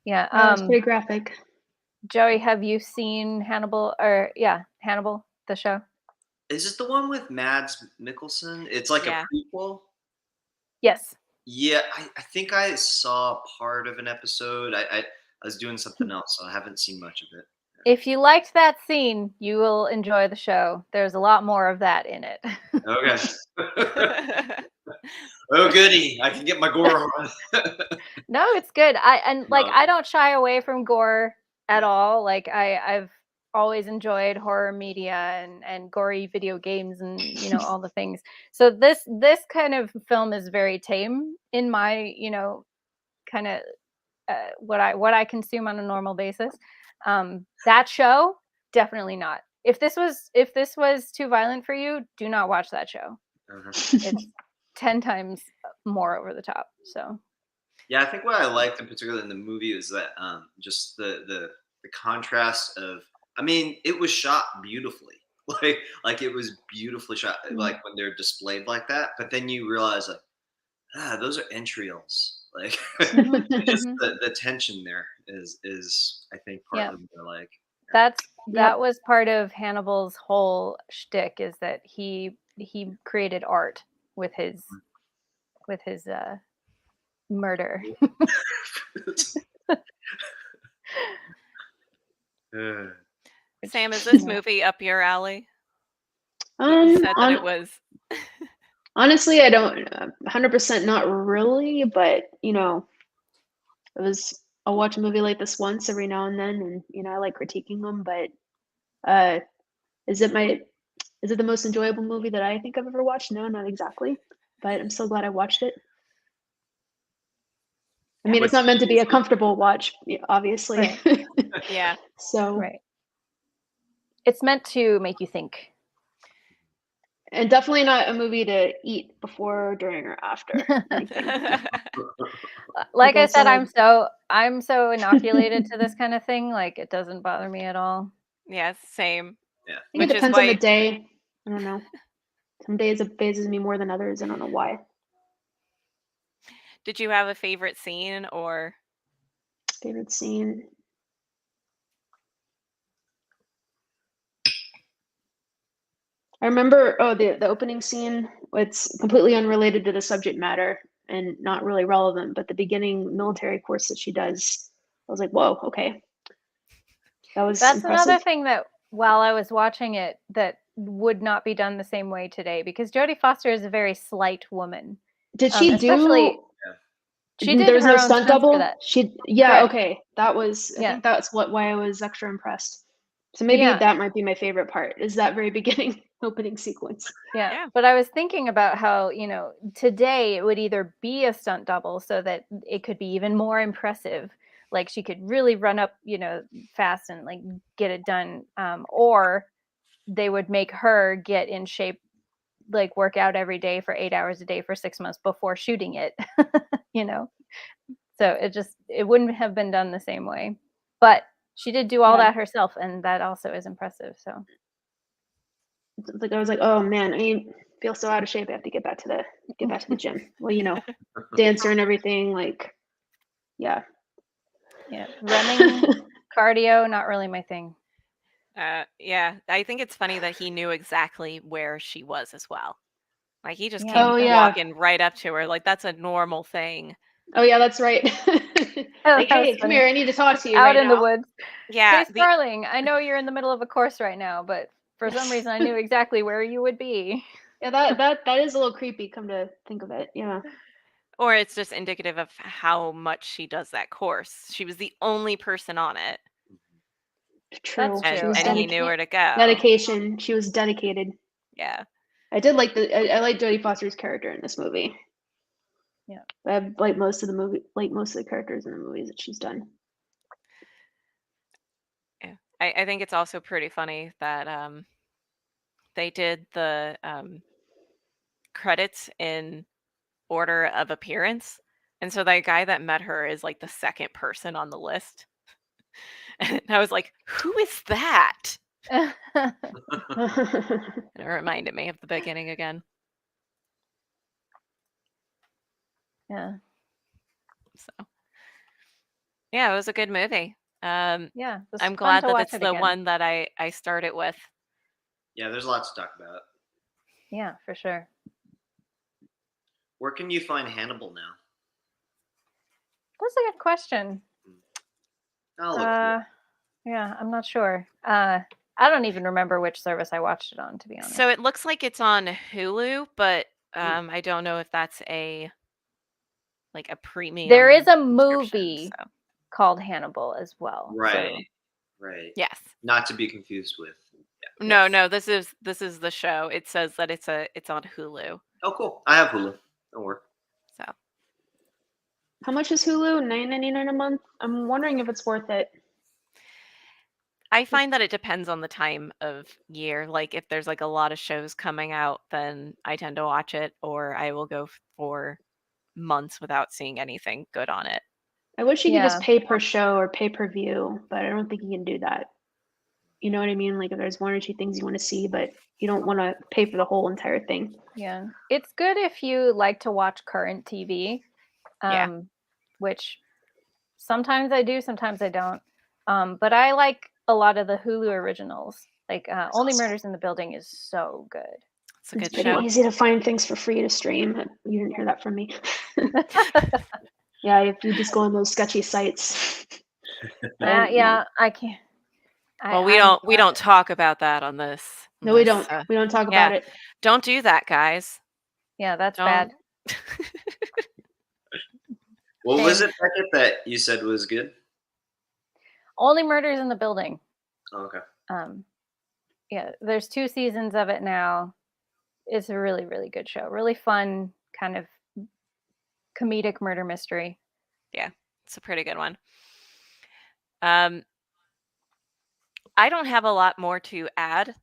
Speaker 3: Yeah.
Speaker 2: It's pretty graphic.
Speaker 3: Joey, have you seen Hannibal Hannibal, the show?
Speaker 1: Is it the one with Mads Mikkelsen? It's like
Speaker 4: Yeah.
Speaker 1: a prequel.
Speaker 3: Yes.
Speaker 1: Yeah, I think I saw part of an episode. I was doing something else, so I haven't seen much of it.
Speaker 3: If you liked that scene, you will enjoy the show. There's a lot more of that in it.
Speaker 1: Okay. Oh goody, I can get my gore on.
Speaker 3: No, it's good. I don't shy away from gore at all. Like I've always enjoyed horror media and gory video games and all the things. So this kind of film is very tame in my kind of what I consume on a normal basis. That show, definitely not. If this was too violent for you, do not watch that show. It's 10 times more over the top. So
Speaker 1: yeah, I think what I liked in particular in the movie is that just the contrast of, I mean, it was shot beautifully. Like it was beautifully shot, like when they're displayed like that. But then you realize like, those are entrails. Like just the tension there is I think partly what I like.
Speaker 3: That was part of Hannibal's whole shtick, is that he created art with his murder.
Speaker 4: Sam, is this movie up your alley? You said that it was.
Speaker 2: Honestly, I don't 100% not really, but I'll watch a movie like this once every now and then, and I like critiquing them. But is it the most enjoyable movie that I think I've ever watched? No, not exactly. But I'm so glad I watched it. I mean, it's not meant to be a comfortable watch, obviously.
Speaker 3: Right.
Speaker 4: Yeah.
Speaker 2: So.
Speaker 3: Right. It's meant to make you think.
Speaker 2: And definitely not a movie to eat before, during, or after.
Speaker 3: Like I said, I'm so inoculated to this kind of thing. Like it doesn't bother me at all.
Speaker 4: Yeah, same.
Speaker 1: Yeah.
Speaker 2: I think it depends on the day. I don't know. Some days it phases me more than others. I don't know why.
Speaker 4: Did you have a favorite scene or?
Speaker 2: Favorite scene? I remember, the opening scene. It's completely unrelated to the subject matter and not really relevant, but the beginning military course that she does, I was like, whoa, okay. That's impressive.
Speaker 3: Another thing that while I was watching it that would not be done the same way today, because Jodie Foster is a very slight woman.
Speaker 2: Did she do?
Speaker 3: She did.
Speaker 2: There was
Speaker 3: her
Speaker 2: no
Speaker 3: own
Speaker 2: stunt double.
Speaker 3: for that.
Speaker 2: Yeah. Okay, that was. I
Speaker 3: Yeah.
Speaker 2: think that's why I was extra impressed. So maybe that might be my favorite part, is that very beginning opening sequence.
Speaker 3: Yeah. But I was thinking about how, today it would either be a stunt double so that it could be even more impressive. Like she could really run up, fast and like get it done. Or they would make her get in shape, like work out every day for 8 hours a day for 6 months before shooting it, So it wouldn't have been done the same way. But she did do all that herself, and that also is impressive. So
Speaker 2: like I was like, oh man, I feel so out of shape. I have to get back to the gym. Well, you know, dancer and everything. Like, yeah.
Speaker 3: Yeah, running, cardio, not really my thing.
Speaker 4: Yeah, I think it's funny that he knew exactly where she was as well. Like he just
Speaker 3: Yeah.
Speaker 4: came
Speaker 2: Oh, yeah.
Speaker 4: walking right up to her, like that's a normal thing.
Speaker 2: Oh yeah, that's right.
Speaker 3: Oh,
Speaker 2: Like,
Speaker 3: that was
Speaker 2: hey, come
Speaker 3: funny.
Speaker 2: here. I need to talk to you
Speaker 3: Out
Speaker 2: right
Speaker 3: in the
Speaker 2: now.
Speaker 3: woods.
Speaker 4: Yeah,
Speaker 3: Hey, Starling, I know you're in the middle of a course right now, but for some reason I knew exactly where you would be.
Speaker 2: Yeah, that is a little creepy. Come to think of it, yeah.
Speaker 4: or it's just indicative of how much she does that course. She was the only person on it,
Speaker 2: True.
Speaker 3: That's
Speaker 2: She
Speaker 3: true.
Speaker 2: was
Speaker 4: and he knew where to go.
Speaker 2: dedication. She was dedicated.
Speaker 4: Yeah.
Speaker 2: I did like I like Jodie Foster's character in this movie.
Speaker 3: Yeah.
Speaker 2: I like most of the characters in the movies that she's done.
Speaker 4: Yeah. I think it's also pretty funny that they did the credits in order of appearance. And so that guy that met her is like the second person on the list. And I was like, who is that? And it reminded me of the beginning again.
Speaker 3: Yeah.
Speaker 4: So yeah, it was a good movie.
Speaker 3: Yeah. It was
Speaker 4: I'm
Speaker 3: fun
Speaker 4: glad
Speaker 3: to
Speaker 4: that
Speaker 3: watch
Speaker 4: it's
Speaker 3: it
Speaker 4: the
Speaker 3: again.
Speaker 4: one that I started with.
Speaker 1: Yeah, there's lots to talk about.
Speaker 3: Yeah, for sure.
Speaker 1: Where can you find Hannibal now?
Speaker 3: That's a good question.
Speaker 1: I'll look for it.
Speaker 3: Yeah, I'm not sure. I don't even remember which service I watched it on, to be honest.
Speaker 4: So it looks like it's on Hulu, but I don't know if that's a premium.
Speaker 3: There is a
Speaker 4: subscription,
Speaker 3: movie
Speaker 4: so.
Speaker 3: called Hannibal as well.
Speaker 1: Right.
Speaker 3: So.
Speaker 1: Right.
Speaker 4: Yes.
Speaker 1: Not to be confused with.
Speaker 4: No, no, this is the show. It says that it's on Hulu.
Speaker 1: Oh, cool. I have Hulu. Don't worry.
Speaker 4: So
Speaker 2: How much is Hulu? $9.99 a month? I'm wondering if it's worth it.
Speaker 4: I find that it depends on the time of year. Like if there's like a lot of shows coming out, then I tend to watch it, or I will go for months without seeing anything good on it.
Speaker 2: I wish you could just pay per show or pay per view, but I don't think you can do that. You know what I mean? Like if there's one or two things you want to see, but you don't want to pay for the whole entire thing.
Speaker 3: Yeah. It's good if you like to watch current TV, which sometimes I do, sometimes I don't. But I like a lot of the Hulu originals. Like Only Murders in the Building is so good.
Speaker 4: It's a good
Speaker 2: pretty
Speaker 4: show.
Speaker 2: easy to find things for free to stream. You didn't hear that from me. Yeah, if you just go on those sketchy sites.
Speaker 3: Yeah, I can't.
Speaker 4: Well, we don't talk about that on this.
Speaker 2: No, we don't. We don't talk about it.
Speaker 4: Don't do that, guys.
Speaker 3: Yeah, that's bad.
Speaker 1: What was it, Beckett, that you said was good?
Speaker 3: Only Murders in the Building.
Speaker 1: Oh, okay.
Speaker 3: Yeah, there's 2 seasons of it now. It's a really, really good show. Really fun, kind of comedic murder mystery.
Speaker 4: Yeah, it's a pretty good one. I don't have a lot more to add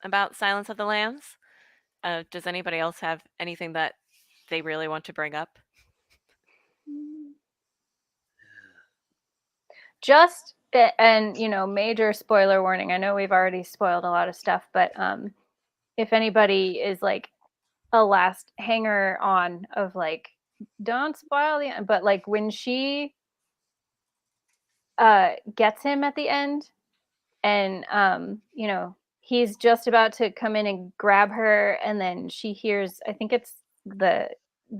Speaker 4: about Silence of the Lambs. Does anybody else have anything that they really want to bring up?
Speaker 3: Just, and major spoiler warning. I know we've already spoiled a lot of stuff, but if anybody is like a last hanger on of like, don't spoil the, but like when she gets him at the end, and he's just about to come in and grab her, and then she hears, I think it's the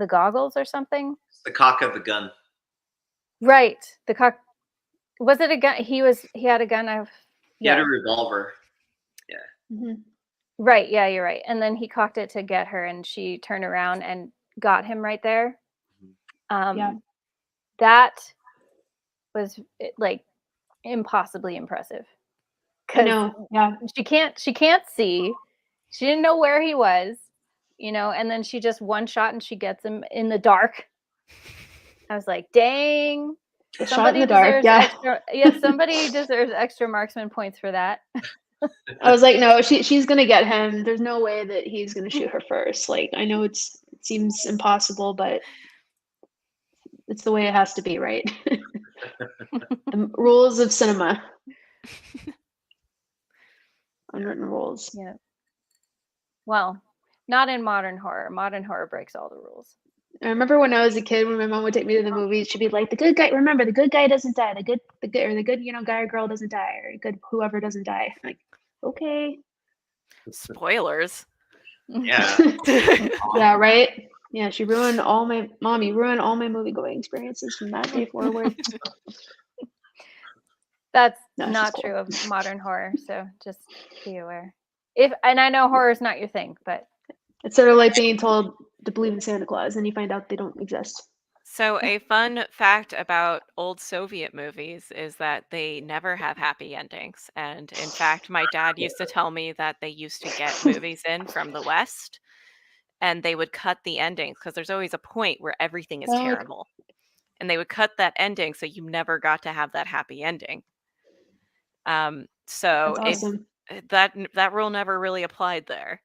Speaker 3: goggles or something.
Speaker 1: It's the cock of the gun.
Speaker 3: Right, the cock. Was it a gun? He had a gun.
Speaker 1: He had a revolver. Yeah.
Speaker 2: Mm-hmm.
Speaker 3: Right. Yeah, you're right. And then he cocked it to get her, and she turned around and got him right there. That was like impossibly impressive.
Speaker 2: I know. Yeah.
Speaker 3: She can't see. She didn't know where he was, and then she just one shot and she gets him in the dark. I was like, dang.
Speaker 2: Shot in the dark. Yeah.
Speaker 3: Somebody deserves extra marksman points for that.
Speaker 2: I was like, no, she's gonna get him. There's no way that he's gonna shoot her first. Like, I know it seems impossible, but it's the way it has to be, right? The rules of cinema. Unwritten rules.
Speaker 3: Yeah. Well, not in modern horror. Modern horror breaks all the rules.
Speaker 2: I remember when I was a kid, when my mom would take me to the movies, she'd be like, "The good guy. Remember, the good guy doesn't die. The good, guy or girl doesn't die, or good whoever doesn't die." I'm like, okay.
Speaker 4: Spoilers.
Speaker 1: Yeah.
Speaker 2: Yeah, right. Yeah, she ruined all my mommy ruined all my movie going experiences from that day forward.
Speaker 3: That's
Speaker 2: No, she's
Speaker 3: not
Speaker 2: cool.
Speaker 3: true of modern horror, so just be aware. And I know horror is not your thing, but
Speaker 2: It's sort of like being told to believe in Santa Claus, and you find out they don't exist.
Speaker 4: So a fun fact about old Soviet movies is that they never have happy endings. And in fact, my dad used to tell me that they used to get movies in from the West and they would cut the endings because there's always a point where everything is
Speaker 2: Oh, okay.
Speaker 4: terrible. And they would cut that ending so you never got to have that happy ending. So
Speaker 2: That's awesome.
Speaker 4: that rule never really applied there.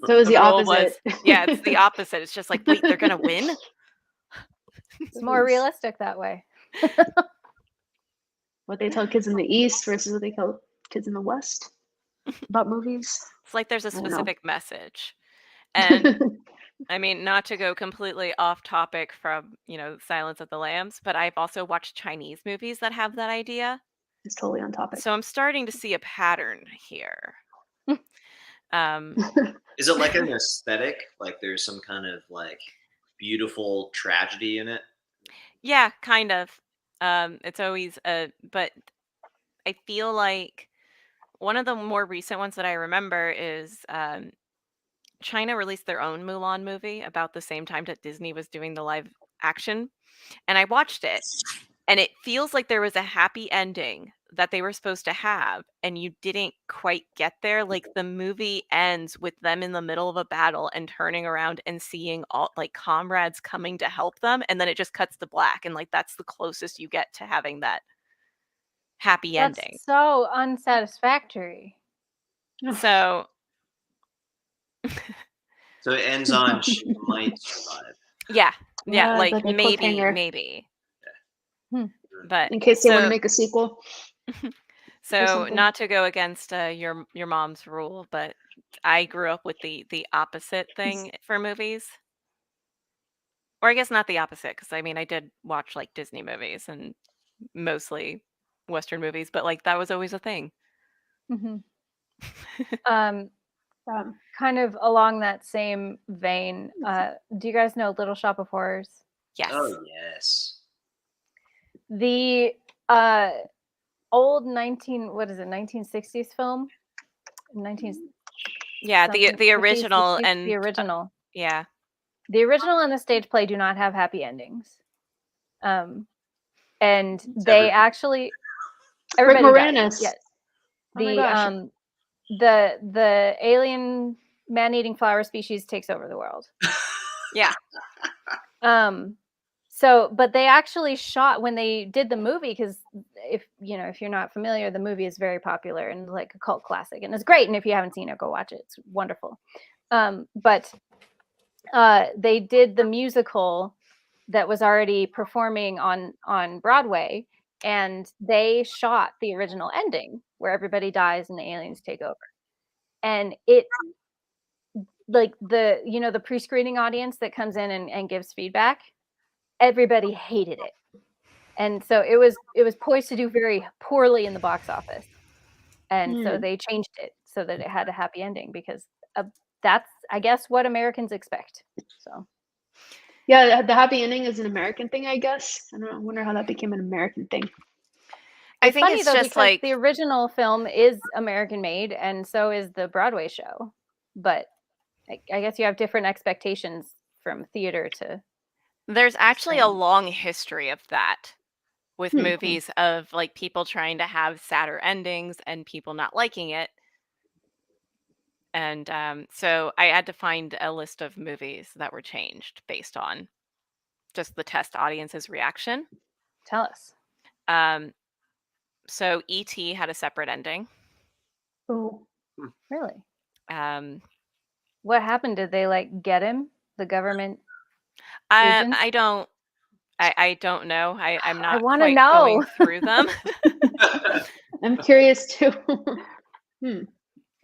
Speaker 2: So it was the
Speaker 4: rule
Speaker 2: opposite.
Speaker 4: yeah, it's the opposite. It's just like, wait, they're gonna win?
Speaker 3: it's more realistic that way.
Speaker 2: What they tell kids in the East versus what they tell kids in the West about movies.
Speaker 4: It's like there's a
Speaker 2: don't know.
Speaker 4: specific message. And I mean, not to go completely off topic from, Silence of the Lambs, but I've also watched Chinese movies that have that idea.
Speaker 2: It's totally on topic.
Speaker 4: So I'm starting to see a pattern here.
Speaker 1: Is it like an aesthetic? Like there's some kind of like beautiful tragedy in it?
Speaker 4: Yeah, kind of. It's always but I feel like one of the more recent ones that I remember is China released their own Mulan movie about the same time that Disney was doing the live action. And I watched it, and it feels like there was a happy ending that they were supposed to have, and you didn't quite get there. Like the movie ends with them in the middle of a battle and turning around and seeing all like comrades coming to help them, and then it just cuts to black, and like that's the closest you get to having that happy ending.
Speaker 3: That's so unsatisfactory.
Speaker 4: So
Speaker 1: So it ends on she might survive.
Speaker 4: yeah,
Speaker 2: Yeah,
Speaker 4: like
Speaker 2: like a
Speaker 4: maybe.
Speaker 3: Hmm.
Speaker 4: But
Speaker 2: in case they want to make a sequel.
Speaker 4: So
Speaker 2: something.
Speaker 4: not to go against your mom's rule, but I grew up with the opposite thing for movies. Or I guess not the opposite, because I mean I did watch like Disney movies and mostly Western movies, but like that was always a thing.
Speaker 3: Mhm. Kind of along that same vein, do you guys know Little Shop of Horrors?
Speaker 4: Yes.
Speaker 1: Oh yes.
Speaker 3: The old 1960s film?
Speaker 4: Yeah, the
Speaker 3: 50s,
Speaker 4: original
Speaker 3: 60s,
Speaker 4: and
Speaker 3: the original.
Speaker 4: yeah.
Speaker 3: The original and the stage play do not have happy endings. And they actually
Speaker 2: Rick
Speaker 3: everybody
Speaker 2: Moranis.
Speaker 3: dies. Yes.
Speaker 2: Oh my gosh.
Speaker 3: The alien man-eating flower species takes over the world.
Speaker 4: Yeah.
Speaker 3: So, but they actually shot when they did the movie, because if you're not familiar, the movie is very popular and like a cult classic, and it's great. And if you haven't seen it, go watch it. It's wonderful. But they did the musical that was already performing on Broadway, and they shot the original ending where everybody dies and the aliens take over. And it, like the pre-screening audience that comes in and gives feedback, everybody hated it. And so it was poised to do very poorly in the box office. And so they changed it so that it had a happy ending, because that's, I guess, what Americans expect. So
Speaker 2: Yeah, the happy ending is an American thing, I guess. I don't know. I wonder how that became an American thing.
Speaker 4: I
Speaker 3: it's
Speaker 4: think
Speaker 3: funny
Speaker 4: it's
Speaker 3: though,
Speaker 4: just
Speaker 3: because
Speaker 4: like
Speaker 3: the original film is American made, and so is the Broadway show. But I guess you have different expectations from theater to.
Speaker 4: there's actually a
Speaker 3: screen.
Speaker 4: long history of that with movies of like people trying to have sadder endings and people not liking it. And so I had to find a list of movies that were changed based on just the test audience's reaction.
Speaker 3: Tell us.
Speaker 4: So E.T. had a separate ending.
Speaker 2: Oh,
Speaker 3: Really?
Speaker 4: Um,
Speaker 3: What happened? Did they like get him? The government agents?
Speaker 4: I don't know. I'm not
Speaker 3: wanna
Speaker 4: quite
Speaker 3: know.
Speaker 4: going through them.
Speaker 2: I'm curious too.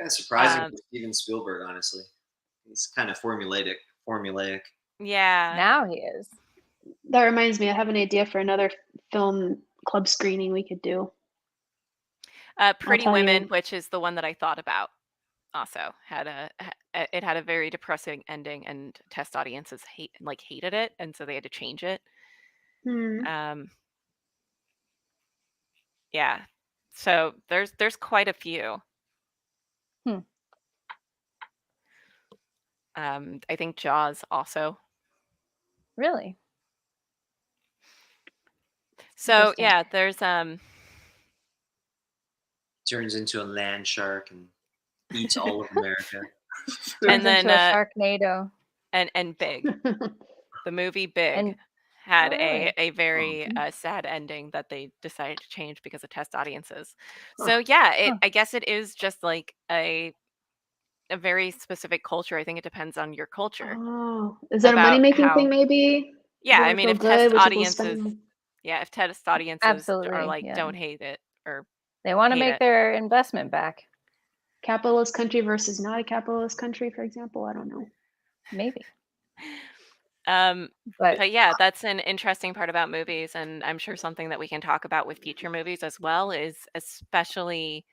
Speaker 1: Kind of surprising
Speaker 4: Um,
Speaker 1: for Steven Spielberg, honestly. He's kind of formulaic.
Speaker 4: Yeah.
Speaker 3: Now he is.
Speaker 2: That reminds me, I have an idea for another film club screening we could do.
Speaker 4: Pretty
Speaker 2: tell you.
Speaker 4: Women, which is the one that I thought about, also had it had a very depressing ending, and test audiences hated it, and so they had to change it.
Speaker 2: Hmm.
Speaker 4: Yeah. So there's quite a few. I think Jaws also.
Speaker 3: Really?
Speaker 4: So
Speaker 3: Interesting.
Speaker 4: yeah, there's
Speaker 1: Turns into a land shark and eats all of America.
Speaker 3: Turns
Speaker 4: then,
Speaker 3: into a Sharknado.
Speaker 4: and Big. The movie Big
Speaker 3: And
Speaker 4: had
Speaker 3: oh, really?
Speaker 4: a very sad ending that they decided to change because of test audiences.
Speaker 1: Huh.
Speaker 4: So yeah,
Speaker 3: Huh.
Speaker 4: I guess it is just like a very specific culture. I think it depends on your culture.
Speaker 2: Oh, is that a
Speaker 4: About
Speaker 2: money-making
Speaker 4: how-
Speaker 2: thing maybe?
Speaker 4: Yeah,
Speaker 2: Will
Speaker 4: I
Speaker 2: it
Speaker 4: mean,
Speaker 2: go
Speaker 4: if test
Speaker 2: good? Will people
Speaker 4: audiences,
Speaker 2: spend?
Speaker 4: yeah, if test audiences are
Speaker 3: Absolutely,
Speaker 4: like
Speaker 3: yeah.
Speaker 4: don't hate it or
Speaker 3: They want to
Speaker 4: hate
Speaker 3: make
Speaker 4: it.
Speaker 3: their investment back.
Speaker 2: Capitalist country versus not a capitalist country, for example. I don't know.
Speaker 3: Maybe.
Speaker 4: But
Speaker 3: But
Speaker 4: yeah, that's an interesting part about movies, and I'm sure something that we can talk about with future movies as well is especially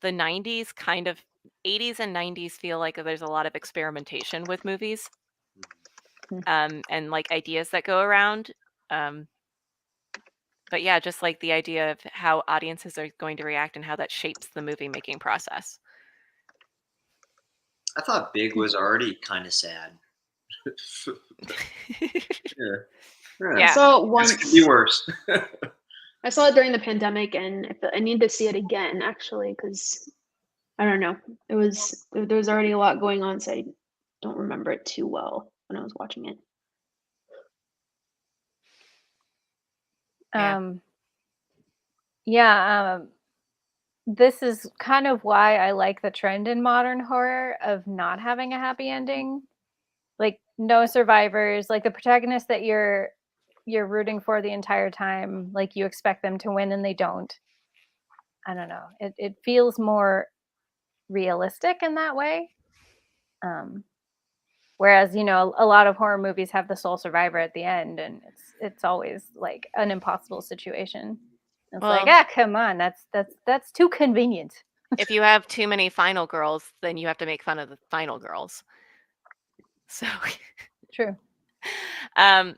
Speaker 4: the 90s, kind of 80s and 90s feel like there's a lot of experimentation with movies. And like ideas that go around. But yeah, just like the idea of how audiences are going to react and how that shapes the movie making process.
Speaker 1: I thought Big was already kind of sad. Yeah.
Speaker 2: I
Speaker 4: Yeah.
Speaker 2: saw it
Speaker 1: This
Speaker 2: once.
Speaker 1: could be worse.
Speaker 2: I saw it during the pandemic, and I need to see it again actually, because I don't know. There was already a lot going on, so I don't remember it too well when I was watching it.
Speaker 4: Yeah.
Speaker 3: This is kind of why I like the trend in modern horror of not having a happy ending. Like no survivors, like the protagonist that you're rooting for the entire time, like you expect them to win and they don't. I don't know. It feels more realistic in that way. Whereas, a lot of horror movies have the sole survivor at the end, and it's always like an impossible situation. It's like,
Speaker 4: Well,
Speaker 3: come on, that's too convenient.
Speaker 4: if you have too many final girls, then you have to make fun of the final girls. So,
Speaker 3: True.
Speaker 4: but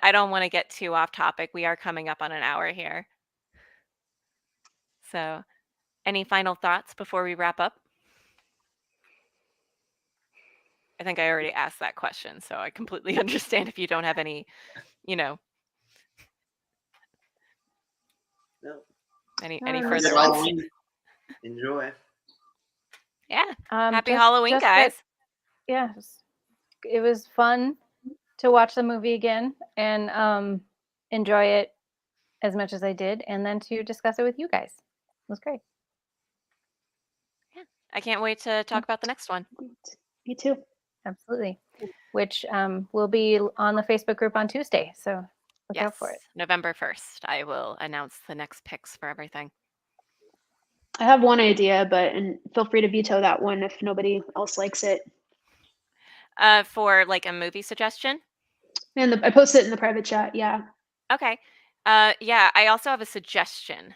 Speaker 4: I don't want to get too off topic. We are coming up on an hour here. So, any final thoughts before we wrap up? I think I already asked that question, so I completely understand if you don't have any,
Speaker 1: No.
Speaker 4: any
Speaker 2: Good
Speaker 4: further
Speaker 1: Good
Speaker 4: ones.
Speaker 1: Halloween. Enjoy.
Speaker 4: Yeah. Happy
Speaker 3: Just-
Speaker 4: Halloween,
Speaker 3: just that-
Speaker 4: guys.
Speaker 3: Yes, it was fun to watch the movie again and enjoy it as much as I did, and then to discuss it with you guys. It was great.
Speaker 4: Yeah. I can't wait to talk about the next one.
Speaker 2: Me too.
Speaker 3: Absolutely. Which will be on the Facebook group on Tuesday. So look out for it.
Speaker 4: November 1st. I will announce the next picks for everything.
Speaker 2: I have one idea, and feel free to veto that one if nobody else likes it.
Speaker 4: For like a movie suggestion?
Speaker 2: And I posted it in the private chat. Yeah.
Speaker 4: Okay. Yeah, I also have a suggestion.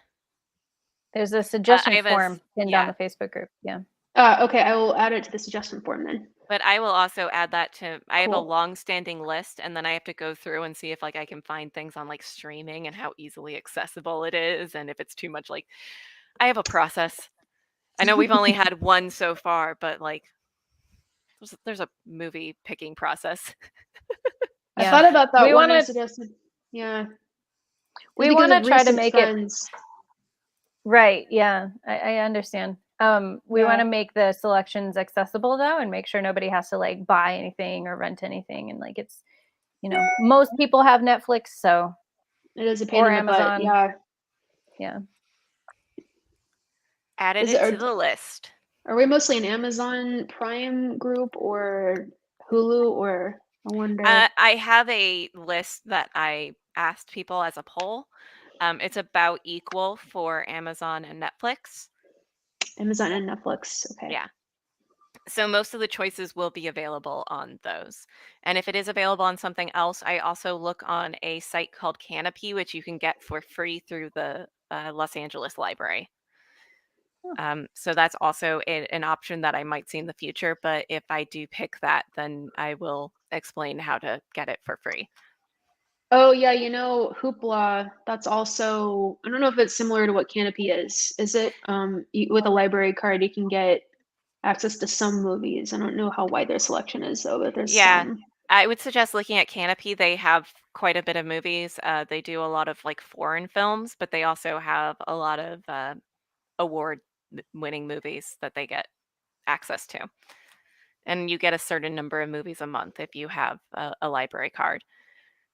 Speaker 3: There's a suggestion
Speaker 4: have a
Speaker 3: form pinned
Speaker 4: yeah.
Speaker 3: on the Facebook group. Yeah.
Speaker 2: Okay, I will add it to the suggestion form then.
Speaker 4: But I will also add that to I have a
Speaker 2: Cool.
Speaker 4: long-standing list, and then I have to go through and see if like I can find things on like streaming and how easily accessible it is, and if it's too much. Like, I have a process. I know we've only had one so far, but like there's a movie picking process.
Speaker 2: I
Speaker 3: Yeah.
Speaker 2: thought about that
Speaker 3: We
Speaker 2: one I
Speaker 3: wanna-
Speaker 2: suggested. Yeah.
Speaker 3: We
Speaker 2: Because
Speaker 3: want to
Speaker 2: of
Speaker 3: try to
Speaker 2: recent
Speaker 3: make
Speaker 2: trends.
Speaker 3: Right. Yeah, I understand. We want
Speaker 2: Yeah.
Speaker 3: to make the selections accessible though, and make sure nobody has to like buy anything or rent anything. And like it's, most people have Netflix, so
Speaker 2: It is a pain
Speaker 3: or
Speaker 2: in the butt.
Speaker 3: Amazon.
Speaker 2: Yeah.
Speaker 3: Yeah.
Speaker 4: Added
Speaker 2: Is
Speaker 4: it
Speaker 2: it-
Speaker 4: to the list.
Speaker 2: Are we mostly an Amazon Prime group or Hulu, or I wonder?
Speaker 4: I have a list that I asked people as a poll. It's about equal for Amazon and Netflix.
Speaker 2: Amazon and Netflix. Okay.
Speaker 4: Yeah. So most of the choices will be available on those. And if it is available on something else, I also look on a site called Canopy, which you can get for free through the Los Angeles Library. So that's also an option that I might see in the future. But if I do pick that, then I will explain how to get it for free.
Speaker 2: Oh yeah, Hoopla, that's also, I don't know if it's similar to what Canopy is. Is it with a library card you can get access to some movies. I don't know how wide their selection is though, but there's
Speaker 4: Yeah.
Speaker 2: some.
Speaker 4: I would suggest looking at Canopy. They have quite a bit of movies. They do a lot of like foreign films, but they also have a lot of award-winning movies that they get access to. And you get a certain number of movies a month if you have a library card.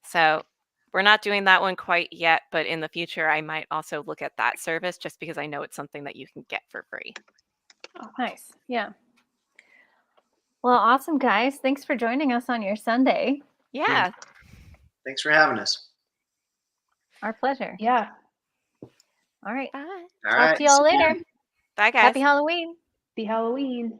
Speaker 4: So we're not doing that one quite yet, but in the future, I might also look at that service just because I know it's something that you can get for free.
Speaker 3: Oh, nice. Yeah. Well, awesome, guys. Thanks for joining us on your Sunday.
Speaker 4: Yeah.
Speaker 1: Thanks for having us.
Speaker 3: Our pleasure.
Speaker 2: Yeah.
Speaker 3: All right.
Speaker 4: Bye.
Speaker 1: All
Speaker 3: Talk
Speaker 1: right.
Speaker 3: to y'all later.
Speaker 4: Bye, guys.
Speaker 3: Happy Halloween.
Speaker 2: Happy Halloween.